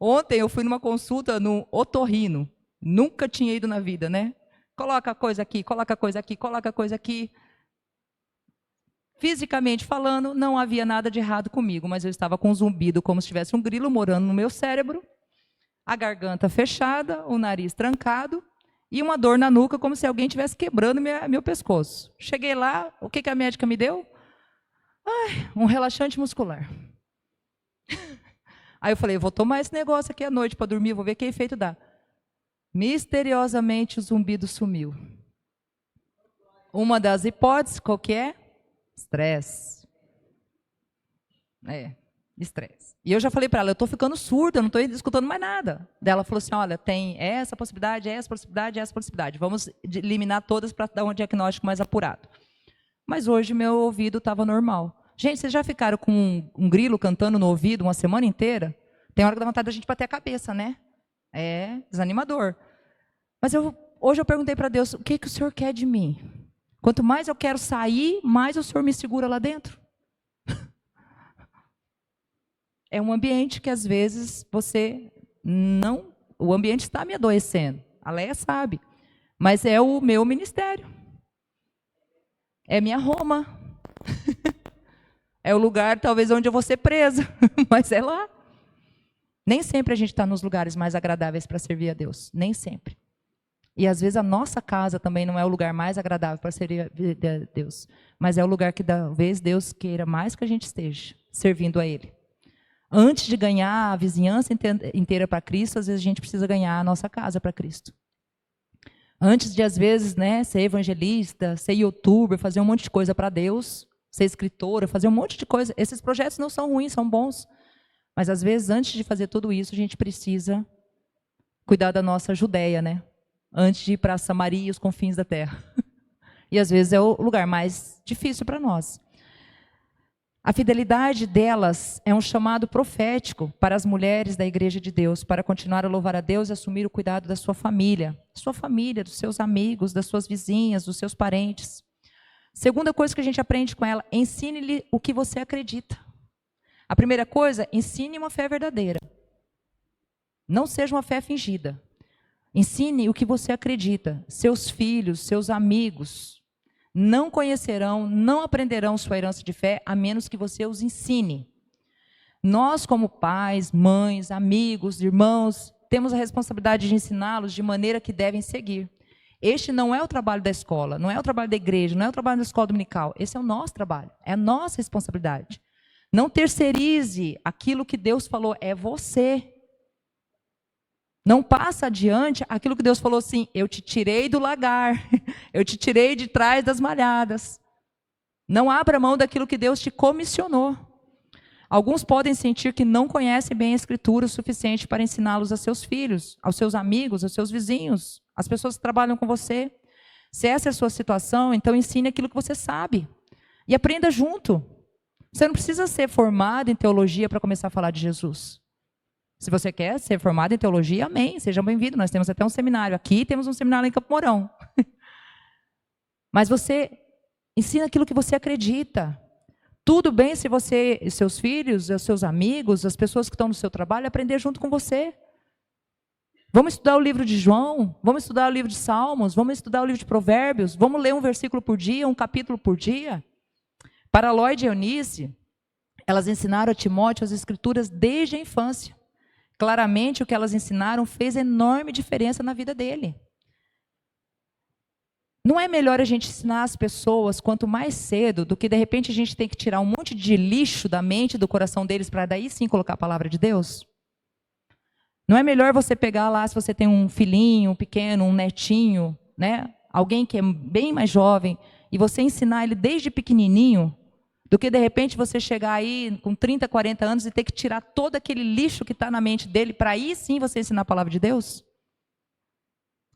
Ontem eu fui numa consulta no otorrino. Nunca tinha ido na vida, né? Coloca a coisa aqui, coloca a coisa aqui, coloca a coisa aqui. Fisicamente falando, não havia nada de errado comigo, mas eu estava com um zumbido como se tivesse um grilo morando no meu cérebro, a garganta fechada, o nariz trancado e uma dor na nuca como se alguém estivesse quebrando meu pescoço. Cheguei lá, o que a médica me deu? Um relaxante muscular. Aí eu falei, vou tomar esse negócio aqui à noite para dormir, vou ver que efeito dá. Misteriosamente o zumbido sumiu. Uma das hipóteses, qual que é? Estresse. Estresse. E eu já falei para ela, eu estou ficando surda, eu não estou escutando mais nada. Daí ela falou assim, olha, tem essa possibilidade, essa possibilidade, essa possibilidade. Vamos eliminar todas para dar um diagnóstico mais apurado. Mas hoje meu ouvido estava normal. Gente, vocês já ficaram com um grilo cantando no ouvido uma semana inteira? Tem hora que dá vontade da gente bater a cabeça, né? É desanimador. Mas hoje eu perguntei para Deus, o que o Senhor quer de mim? Quanto mais eu quero sair, mais o Senhor me segura lá dentro. É um ambiente que às vezes você não... O ambiente está me adoecendo. A Leia sabe. Mas é o meu ministério. É minha Roma. É o lugar talvez onde eu vou ser presa. Mas é lá. Nem sempre a gente está nos lugares mais agradáveis para servir a Deus. Nem sempre. E às vezes a nossa casa também não é o lugar mais agradável para servir a Deus. Mas é o lugar que talvez Deus queira mais que a gente esteja servindo a Ele. Antes de ganhar a vizinhança inteira para Cristo, às vezes a gente precisa ganhar a nossa casa para Cristo. Antes de, às vezes, né, ser evangelista, ser youtuber, fazer um monte de coisa para Deus, ser escritora, fazer um monte de coisa. Esses projetos não são ruins, são bons. Mas, às vezes, antes de fazer tudo isso, a gente precisa cuidar da nossa Judéia, né? Antes de ir para Samaria e os confins da terra. E, às vezes, é o lugar mais difícil para nós. A fidelidade delas é um chamado profético para as mulheres da Igreja de Deus, para continuar a louvar a Deus e assumir o cuidado da sua família, dos seus amigos, das suas vizinhas, dos seus parentes. Segunda coisa que a gente aprende com ela, ensine-lhe o que você acredita. A primeira coisa, ensine uma fé verdadeira. Não seja uma fé fingida. Ensine o que você acredita. Seus filhos, seus amigos não conhecerão, não aprenderão sua herança de fé, a menos que você os ensine. Nós, como pais, mães, amigos, irmãos, temos a responsabilidade de ensiná-los de maneira que devem seguir. Este não é o trabalho da escola, não é o trabalho da igreja, não é o trabalho da escola dominical. Esse é o nosso trabalho, é a nossa responsabilidade. Não terceirize aquilo que Deus falou, é você. Não passa adiante aquilo que Deus falou assim, eu te tirei do lagar, eu te tirei de trás das malhadas. Não abra mão daquilo que Deus te comissionou. Alguns podem sentir que não conhecem bem a Escritura o suficiente para ensiná-los a seus filhos, aos seus amigos, aos seus vizinhos, às pessoas que trabalham com você. Se essa é a sua situação, então ensine aquilo que você sabe. E aprenda junto. Você não precisa ser formado em teologia para começar a falar de Jesus. Se você quer ser formado em teologia, amém, seja bem-vindo. Nós temos até um seminário aqui, temos um seminário em Campo Mourão. Mas você ensina aquilo que você acredita. Tudo bem se você, seus filhos, os seus amigos, as pessoas que estão no seu trabalho, aprender junto com você. Vamos estudar o livro de João, vamos estudar o livro de Salmos, vamos estudar o livro de Provérbios, vamos ler um versículo por dia, um capítulo por dia. Para Lloyd e Eunice, elas ensinaram a Timóteo as Escrituras desde a infância. Claramente, o que elas ensinaram fez enorme diferença na vida dele. Não é melhor a gente ensinar as pessoas quanto mais cedo do que, de repente, a gente tem que tirar um monte de lixo da mente e do coração deles para daí sim colocar a palavra de Deus? Não é melhor você pegar lá, se você tem um filhinho pequeno, um netinho, né? Alguém que é bem mais jovem, e você ensinar ele desde pequenininho, do que, de repente, você chegar aí com 30, 40 anos e ter que tirar todo aquele lixo que está na mente dele para aí sim você ensinar a palavra de Deus?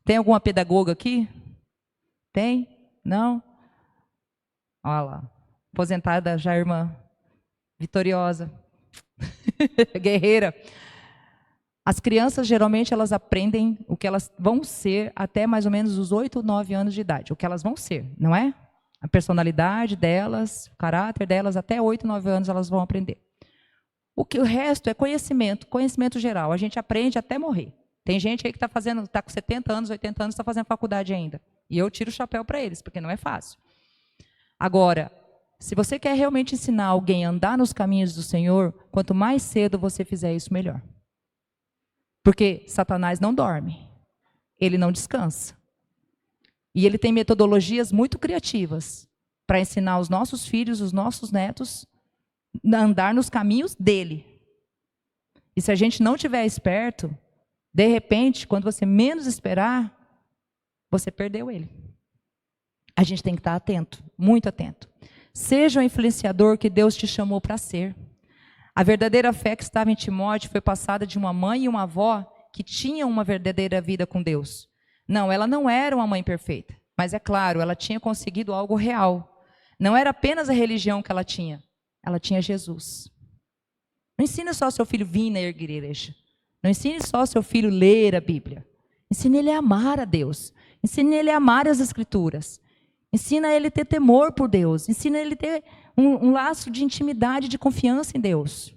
Tem alguma pedagoga aqui? Tem? Não? Olha lá. Aposentada já, irmã. Vitoriosa. Guerreira. As crianças, geralmente, elas aprendem o que elas vão ser até mais ou menos os 8, 9 anos de idade. O que elas vão ser, não é? A personalidade delas, o caráter delas, até 8, 9 anos elas vão aprender. O resto é conhecimento, conhecimento geral. A gente aprende até morrer. Tem gente aí que está com 70 anos, 80 anos, está fazendo faculdade ainda. E eu tiro o chapéu para eles, porque não é fácil. Agora, se você quer realmente ensinar alguém a andar nos caminhos do Senhor, quanto mais cedo você fizer isso, melhor. Porque Satanás não dorme. Ele não descansa. E ele tem metodologias muito criativas para ensinar os nossos filhos, os nossos netos, a andar nos caminhos dele. E se a gente não estiver esperto, de repente, quando você menos esperar, você perdeu ele. A gente tem que estar atento, muito atento. Seja o influenciador que Deus te chamou para ser. A verdadeira fé que estava em Timóteo foi passada de uma mãe e uma avó que tinham uma verdadeira vida com Deus. Não, ela não era uma mãe perfeita, mas é claro, ela tinha conseguido algo real. Não era apenas a religião que ela tinha Jesus. Não ensine só seu filho vir na igreja. Não ensine só seu filho ler a Bíblia. Ensine ele a amar a Deus. Ensine ele a amar as Escrituras. Ensina ele a ter temor por Deus. Ensina ele a ter um laço de intimidade, de confiança em Deus.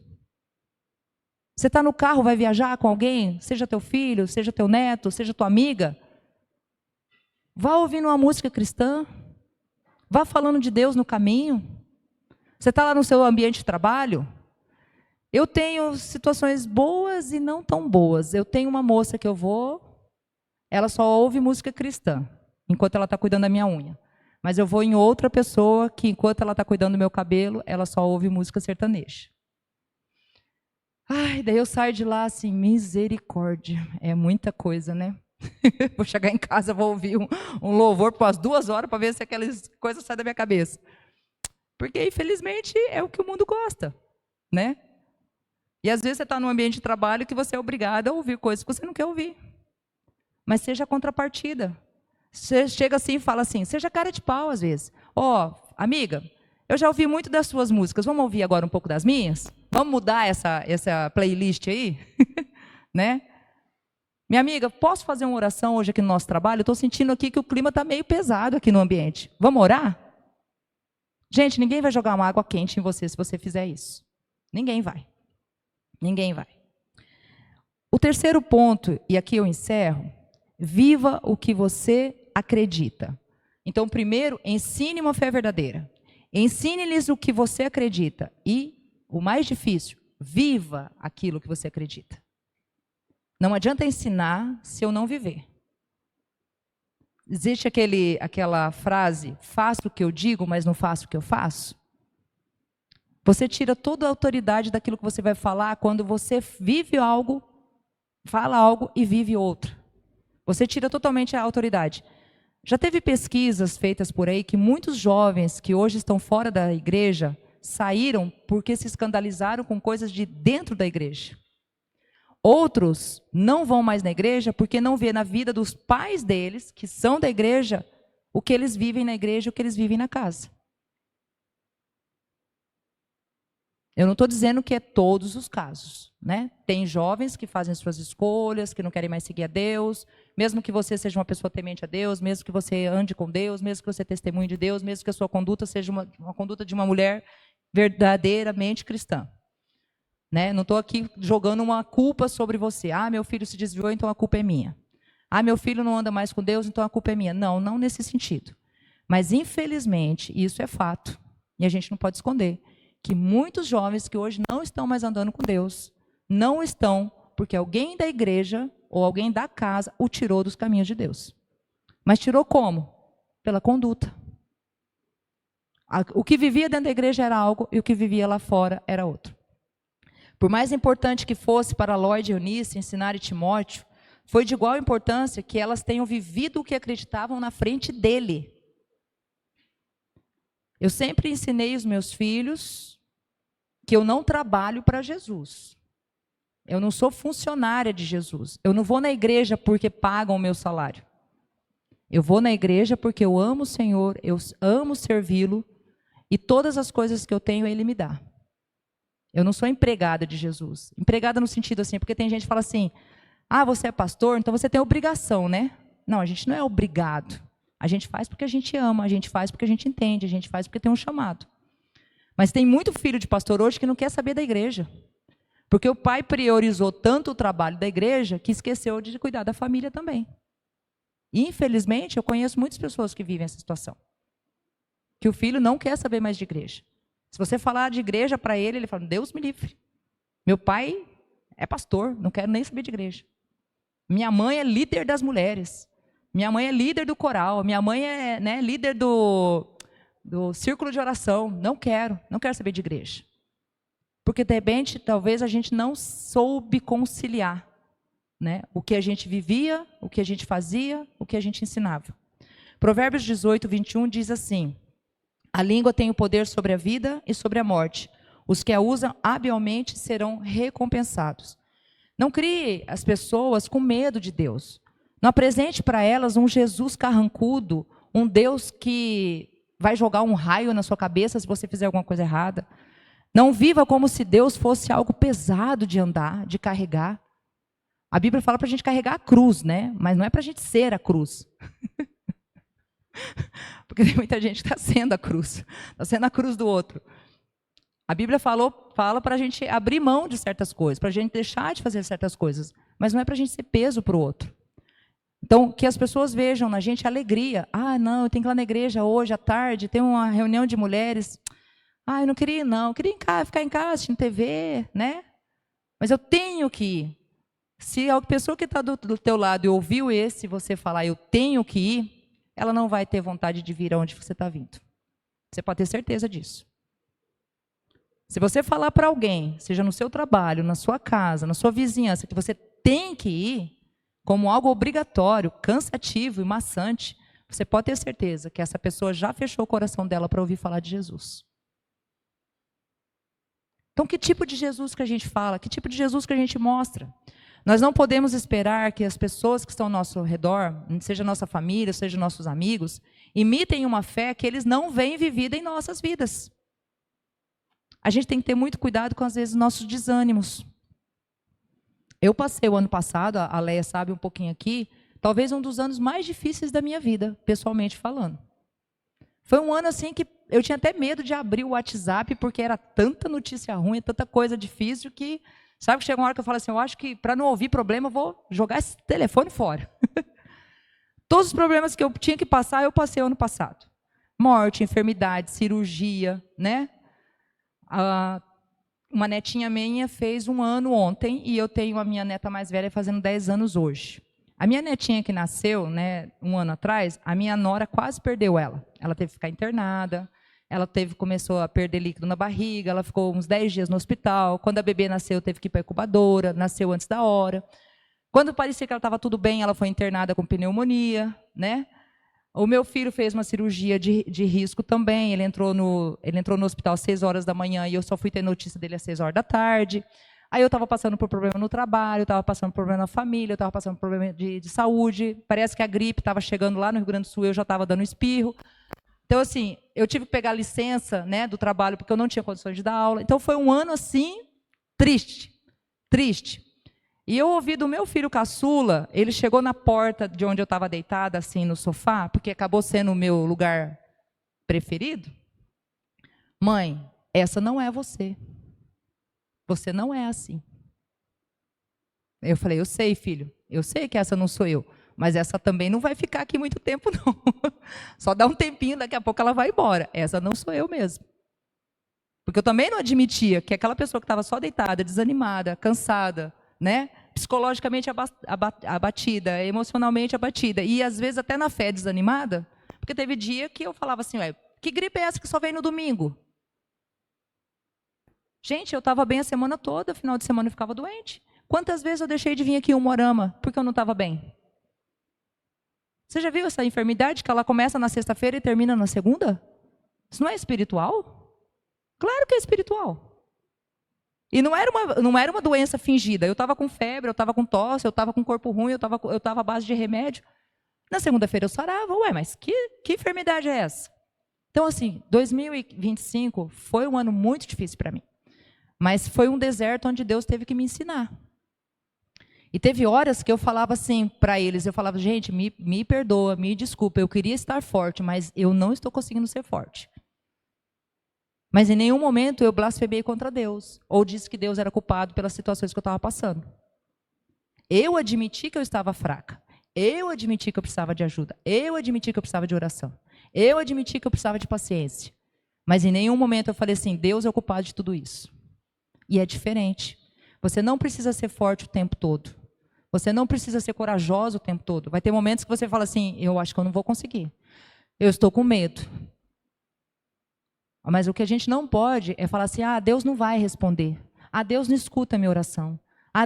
Você está no carro, vai viajar com alguém, seja teu filho, seja teu neto, seja tua amiga. Vá ouvindo uma música cristã. Vá falando de Deus no caminho. Você está lá no seu ambiente de trabalho. Eu tenho situações boas e não tão boas. Eu tenho uma moça que eu vou, ela só ouve música cristã, enquanto ela está cuidando da minha unha. Mas eu vou em outra pessoa que, enquanto ela está cuidando do meu cabelo, ela só ouve música sertaneja. Ai, daí eu saio de lá assim, misericórdia. É muita coisa, né? Vou chegar em casa, vou ouvir um louvor por umas 2 horas para ver se aquelas coisas saem da minha cabeça. Porque, infelizmente, é o que o mundo gosta, né? E às vezes você está num ambiente de trabalho que você é obrigado a ouvir coisas que você não quer ouvir. Mas seja a contrapartida. Você chega assim e fala assim, seja cara de pau às vezes. Ó, amiga, eu já ouvi muito das suas músicas, vamos ouvir agora um pouco das minhas? Vamos mudar essa playlist aí? Né? Minha amiga, posso fazer uma oração hoje aqui no nosso trabalho? Estou sentindo aqui que o clima está meio pesado aqui no ambiente. Vamos orar? Gente, ninguém vai jogar uma água quente em você se você fizer isso. Ninguém vai. Ninguém vai. O terceiro ponto, e aqui eu encerro, viva o que você acredita. Então, primeiro, ensine uma fé verdadeira. Ensine-lhes o que você acredita. E, o mais difícil, viva aquilo que você acredita. Não adianta ensinar se eu não viver. Existe aquela frase, faço o que eu digo, mas não faço o que eu faço? Você tira toda a autoridade daquilo que você vai falar quando você vive algo, fala algo e vive outro. Você tira totalmente a autoridade. Já teve pesquisas feitas por aí que muitos jovens que hoje estão fora da igreja saíram porque se escandalizaram com coisas de dentro da igreja. Outros não vão mais na igreja porque não vê na vida dos pais deles, que são da igreja, o que eles vivem na igreja e o que eles vivem na casa. Eu não estou dizendo que é todos os casos, né? Tem jovens que fazem suas escolhas, que não querem mais seguir a Deus, mesmo que você seja uma pessoa temente a Deus, mesmo que você ande com Deus, mesmo que você testemunhe de Deus, mesmo que a sua conduta seja uma conduta de uma mulher verdadeiramente cristã. Né? Não estou aqui jogando uma culpa sobre você. Ah, meu filho se desviou, então a culpa é minha. Ah, meu filho não anda mais com Deus, então a culpa é minha. Não, não nesse sentido. Mas, infelizmente, isso é fato. E a gente não pode esconder que muitos jovens que hoje não estão mais andando com Deus, não estão porque alguém da igreja ou alguém da casa o tirou dos caminhos de Deus. Mas tirou como? Pela conduta. O que vivia dentro da igreja era algo e o que vivia lá fora era outro. Por mais importante que fosse para Lloyd e Eunice ensinar Timóteo, foi de igual importância que elas tenham vivido o que acreditavam na frente dele. Eu sempre ensinei os meus filhos que eu não trabalho para Jesus. Eu não sou funcionária de Jesus. Eu não vou na igreja porque pagam o meu salário. Eu vou na igreja porque eu amo o Senhor, eu amo servi-lo e todas as coisas que eu tenho Ele me dá. Eu não sou empregada de Jesus. Empregada no sentido assim, porque tem gente que fala assim, ah, você é pastor, então você tem obrigação, né? Não, a gente não é obrigado. A gente faz porque a gente ama, a gente faz porque a gente entende, a gente faz porque tem um chamado. Mas tem muito filho de pastor hoje que não quer saber da igreja. Porque o pai priorizou tanto o trabalho da igreja que esqueceu de cuidar da família também. E, infelizmente, eu conheço muitas pessoas que vivem essa situação. Que o filho não quer saber mais de igreja. Se você falar de igreja para ele, ele fala, Deus me livre. Meu pai é pastor, não quero nem saber de igreja. Minha mãe é líder das mulheres. Minha mãe é líder do coral. Minha mãe é, né, líder do círculo de oração. Não quero saber de igreja. Porque, de repente, talvez a gente não soube conciliar, né, o que a gente vivia, o que a gente fazia, o que a gente ensinava. Provérbios 18, 21 diz assim, a língua tem o poder sobre a vida e sobre a morte. Os que a usam habilmente serão recompensados. Não crie as pessoas com medo de Deus. Não apresente para elas um Jesus carrancudo, um Deus que vai jogar um raio na sua cabeça se você fizer alguma coisa errada. Não viva como se Deus fosse algo pesado de andar, de carregar. A Bíblia fala para a gente carregar a cruz, né? Mas não é para a gente ser a cruz. Porque tem muita gente que está sendo a cruz. Está sendo a cruz do outro. A Bíblia fala para a gente abrir mão de certas coisas, para a gente deixar de fazer certas coisas. Mas não é para a gente ser peso para o outro. Então, que as pessoas vejam na gente alegria. Ah, não, eu tenho que ir lá na igreja hoje, à tarde, tem uma reunião de mulheres. Ah, eu não queria ir, não. Eu queria ficar em casa, assistindo TV, né? Mas eu tenho que ir. Se a pessoa que está do teu lado e ouviu você falar, eu tenho que ir, ela não vai ter vontade de vir aonde você está vindo. Você pode ter certeza disso. Se você falar para alguém, seja no seu trabalho, na sua casa, na sua vizinhança, que você tem que ir, como algo obrigatório, cansativo e maçante, você pode ter certeza que essa pessoa já fechou o coração dela para ouvir falar de Jesus. Então, que tipo de Jesus que a gente fala? Que tipo de Jesus que a gente mostra? Nós não podemos esperar que as pessoas que estão ao nosso redor, seja nossa família, seja nossos amigos, imitem uma fé que eles não veem vivida em nossas vidas. A gente tem que ter muito cuidado com, às vezes, nossos desânimos. Eu passei o ano passado, a Leia sabe um pouquinho aqui, talvez um dos anos mais difíceis da minha vida, pessoalmente falando. Foi um ano assim que eu tinha até medo de abrir o WhatsApp, porque era tanta notícia ruim, tanta coisa difícil, que, sabe, chega uma hora que eu falo assim, eu acho que para não ouvir problema, eu vou jogar esse telefone fora. Todos os problemas que eu tinha que passar, eu passei o ano passado. Morte, enfermidade, cirurgia, né? Uma netinha minha fez 1 ano ontem, e eu tenho a minha neta mais velha fazendo 10 anos hoje. A minha netinha que nasceu, né, 1 ano atrás, a minha nora quase perdeu ela. Ela teve que ficar internada, ela começou a perder líquido na barriga, ela ficou uns 10 dias no hospital. Quando a bebê nasceu, teve que ir para a incubadora, nasceu antes da hora. Quando parecia que ela estava tudo bem, ela foi internada com pneumonia, né? O meu filho fez uma cirurgia de risco também, ele entrou no hospital às 6 horas da manhã e eu só fui ter notícia dele às 6 horas da tarde. Aí eu estava passando por problema no trabalho, eu estava passando por problema na família, eu estava passando por problema de saúde. Parece que a gripe estava chegando lá no Rio Grande do Sul, eu já estava dando espirro. Então, assim, eu tive que pegar licença, né, do trabalho, porque eu não tinha condições de dar aula. Então, foi um ano, assim, triste. E eu ouvi do meu filho caçula, ele chegou na porta de onde eu estava deitada, assim, no sofá, porque acabou sendo o meu lugar preferido. Mãe, essa não é você. Você não é assim. Eu falei, eu sei, filho, eu sei que essa não sou eu, mas essa também não vai ficar aqui muito tempo, não. Só dá um tempinho, daqui a pouco ela vai embora. Essa não sou eu mesmo. Porque eu também não admitia que aquela pessoa que estava só deitada, desanimada, cansada, né, psicologicamente abatida, emocionalmente abatida, e às vezes até na fé desanimada, porque teve dia que eu falava assim, ué, que gripe é essa que só vem no domingo? Gente, eu estava bem a semana toda, final de semana eu ficava doente. Quantas vezes eu deixei de vir aqui em Umuarama porque eu não estava bem? Você já viu essa enfermidade que ela começa na sexta-feira e termina na segunda? Isso não é espiritual? Claro que é espiritual. E não era uma doença fingida. Eu estava com febre, eu estava com tosse, eu estava com corpo ruim, eu estava à base de remédio. Na segunda-feira eu sarava. Ué, mas que enfermidade é essa? Então, assim, 2025 foi um ano muito difícil para mim. Mas foi um deserto onde Deus teve que me ensinar. E teve horas que eu falava assim para eles, eu falava, gente, me perdoa, me desculpa, eu queria estar forte, mas eu não estou conseguindo ser forte. Mas em nenhum momento eu blasfemei contra Deus, ou disse que Deus era culpado pelas situações que eu estava passando. Eu admiti que eu estava fraca. Eu admiti que eu precisava de ajuda. Eu admiti que eu precisava de oração. Eu admiti que eu precisava de paciência. Mas em nenhum momento eu falei assim, Deus é o culpado de tudo isso. E é diferente. Você não precisa ser forte o tempo todo. Você não precisa ser corajoso o tempo todo. Vai ter momentos que você fala assim, eu acho que eu não vou conseguir. Eu estou com medo. Mas o que a gente não pode é falar assim, Deus não vai responder. Deus não escuta a minha oração.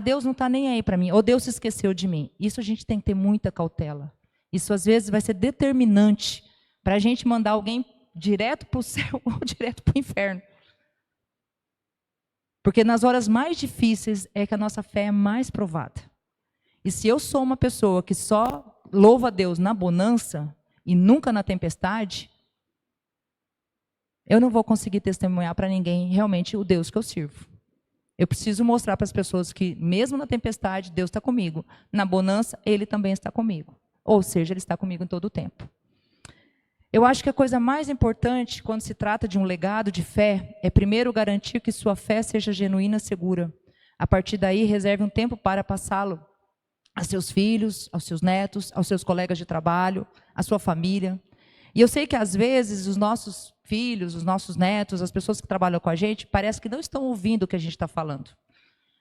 Deus não está nem aí para mim. Ou Deus se esqueceu de mim. Isso a gente tem que ter muita cautela. Isso às vezes vai ser determinante para a gente mandar alguém direto para o céu ou direto para o inferno. Porque nas horas mais difíceis é que a nossa fé é mais provada. E se eu sou uma pessoa que só louva a Deus na bonança e nunca na tempestade, eu não vou conseguir testemunhar para ninguém realmente o Deus que eu sirvo. Eu preciso mostrar para as pessoas que mesmo na tempestade, Deus está comigo. Na bonança, Ele também está comigo. Ou seja, Ele está comigo em todo o tempo. Eu acho que a coisa mais importante quando se trata de um legado de fé é primeiro garantir que sua fé seja genuína e segura. A partir daí, reserve um tempo para passá-lo a seus filhos, aos seus netos, aos seus colegas de trabalho, à sua família. E eu sei que às vezes os nossos filhos, os nossos netos, as pessoas que trabalham com a gente, parece que não estão ouvindo o que a gente está falando.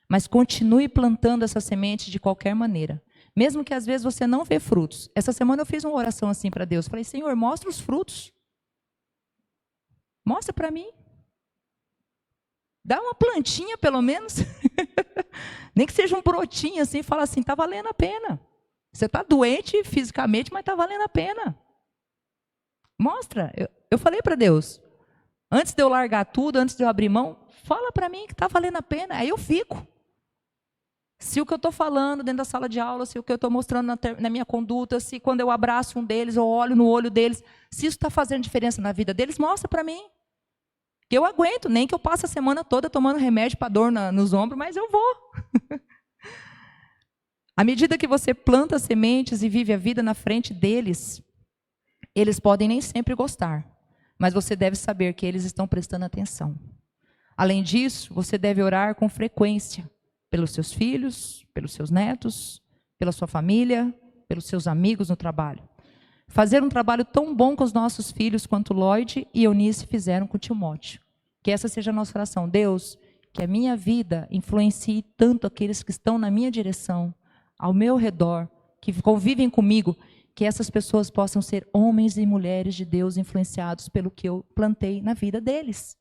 Mas continue plantando essa semente de qualquer maneira. Mesmo que às vezes você não vê frutos. Essa semana eu fiz uma oração assim para Deus. Falei, Senhor, mostra os frutos. Mostra para mim. Dá uma plantinha pelo menos. Nem que seja um brotinho assim, fala assim, está valendo a pena. Você está doente fisicamente, mas está valendo a pena. Mostra. Eu falei para Deus, antes de eu largar tudo, antes de eu abrir mão, fala para mim que está valendo a pena. Aí eu fico. Se o que eu estou falando dentro da sala de aula, se o que eu estou mostrando na minha conduta, se quando eu abraço um deles ou olho no olho deles, se isso está fazendo diferença na vida deles, mostra para mim. Que eu aguento, nem que eu passe a semana toda tomando remédio para dor nos ombros, mas eu vou. À medida que você planta sementes e vive a vida na frente deles, eles podem nem sempre gostar, mas você deve saber que eles estão prestando atenção. Além disso, você deve orar com frequência pelos seus filhos, pelos seus netos, pela sua família, pelos seus amigos no trabalho. Fazer um trabalho tão bom com os nossos filhos quanto Lloyd e Eunice fizeram com Timóteo. Que essa seja a nossa oração. Deus, que a minha vida influencie tanto aqueles que estão na minha direção, ao meu redor, que convivem comigo, que essas pessoas possam ser homens e mulheres de Deus influenciados pelo que eu plantei na vida deles.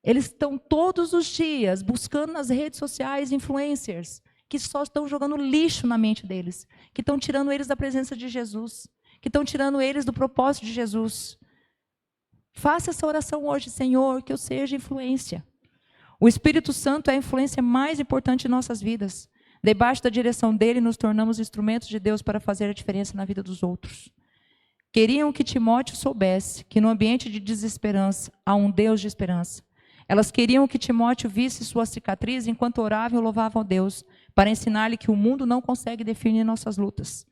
Eles estão todos os dias buscando nas redes sociais influencers que só estão jogando lixo na mente deles, que estão tirando eles da presença de Jesus, que estão tirando eles do propósito de Jesus. Faça essa oração hoje, Senhor, que eu seja influência. O Espírito Santo é a influência mais importante em nossas vidas. Debaixo da direção dele, nos tornamos instrumentos de Deus para fazer a diferença na vida dos outros. Queriam que Timóteo soubesse que no ambiente de desesperança há um Deus de esperança. Elas queriam que Timóteo visse sua cicatriz enquanto oravam e louvavam a Deus, para ensinar-lhe que o mundo não consegue definir nossas lutas.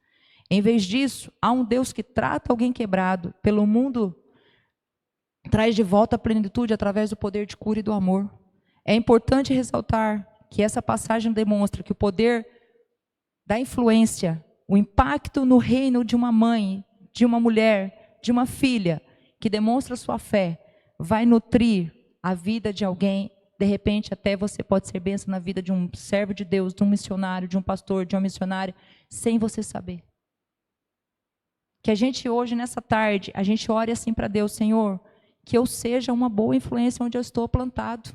Em vez disso, há um Deus que trata alguém quebrado pelo mundo, traz de volta a plenitude através do poder de cura e do amor. É importante ressaltar que essa passagem demonstra que o poder da influência, o impacto no reino de uma mãe, de uma mulher, de uma filha, que demonstra sua fé, vai nutrir a vida de alguém. De repente, até você pode ser bênção na vida de um servo de Deus, de um missionário, de um pastor, de uma missionária, sem você saber. Que a gente hoje, nessa tarde, a gente ore assim para Deus, Senhor, que eu seja uma boa influência onde eu estou plantado.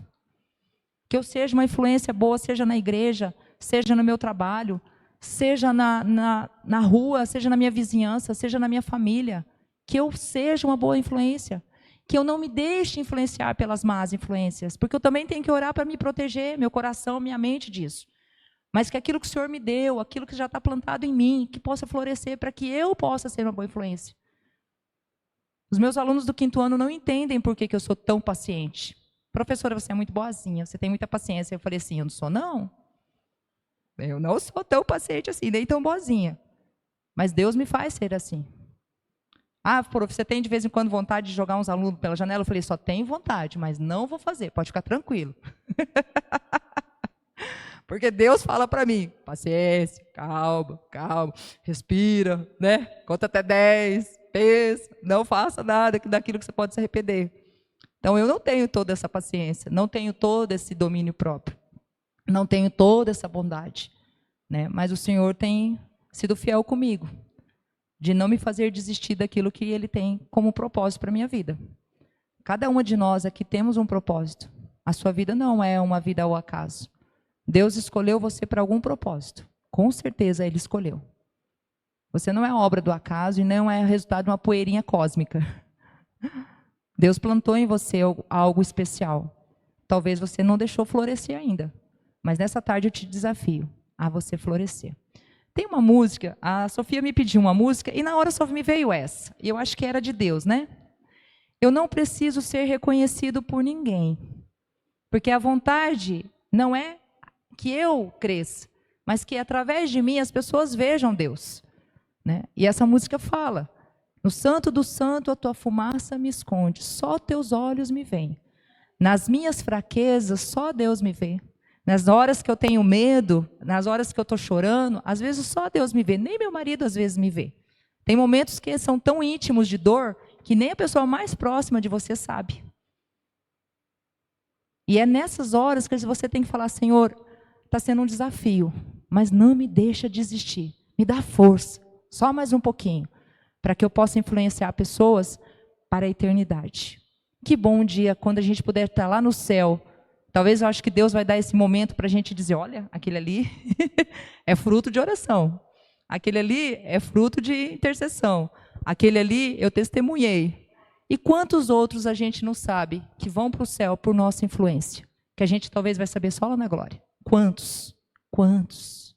Que eu seja uma influência boa, seja na igreja, seja no meu trabalho, seja na rua, seja na minha vizinhança, seja na minha família. Que eu seja uma boa influência. Que eu não me deixe influenciar pelas más influências, porque eu também tenho que orar para me proteger, meu coração, minha mente disso. Mas que aquilo que o Senhor me deu, aquilo que já está plantado em mim, que possa florescer para que eu possa ser uma boa influência. Os meus alunos do 5º ano não entendem por que eu sou tão paciente. Professora, você é muito boazinha, você tem muita paciência. Eu falei assim, eu não sou não. Eu não sou tão paciente assim, nem tão boazinha. Mas Deus me faz ser assim. Ah, prof, você tem de vez em quando vontade de jogar uns alunos pela janela? Eu falei, só tenho vontade, mas não vou fazer, pode ficar tranquilo. Porque Deus fala para mim, paciência, calma, calma, respira, né? Conta até 10, pensa, não faça nada daquilo que você pode se arrepender. Então, eu não tenho toda essa paciência, não tenho todo esse domínio próprio, não tenho toda essa bondade, né? Mas o Senhor tem sido fiel comigo, de não me fazer desistir daquilo que Ele tem como propósito para a minha vida. Cada uma de nós aqui temos um propósito. A sua vida não é uma vida ao acaso. Deus escolheu você para algum propósito. Com certeza Ele escolheu. Você não é obra do acaso e não é resultado de uma poeirinha cósmica. Deus plantou em você algo especial. Talvez você não deixou florescer ainda. Mas nessa tarde eu te desafio a você florescer. Tem uma música, a Sofia me pediu uma música e na hora só me veio essa. E eu acho que era de Deus, né? Eu não preciso ser reconhecido por ninguém. Porque a vontade não é que eu cresça, mas que através de mim as pessoas vejam Deus, né? E essa música fala, no santo do santo a tua fumaça me esconde, só teus olhos me veem. Nas minhas fraquezas só Deus me vê. Nas horas que eu tenho medo, nas horas que eu estou chorando, às vezes só Deus me vê, nem meu marido às vezes me vê. Tem momentos que são tão íntimos de dor que nem a pessoa mais próxima de você sabe. E é nessas horas que você tem que falar, Senhor, está sendo um desafio, mas não me deixa desistir. Me dá força, só mais um pouquinho, para que eu possa influenciar pessoas para a eternidade. Que bom dia quando a gente puder estar lá no céu. Talvez eu acho que Deus vai dar esse momento para a gente dizer, olha, aquele ali é fruto de oração. Aquele ali é fruto de intercessão. Aquele ali eu testemunhei. E quantos outros a gente não sabe que vão para o céu por nossa influência? Que a gente talvez vai saber só lá na glória. Quantos? Quantos?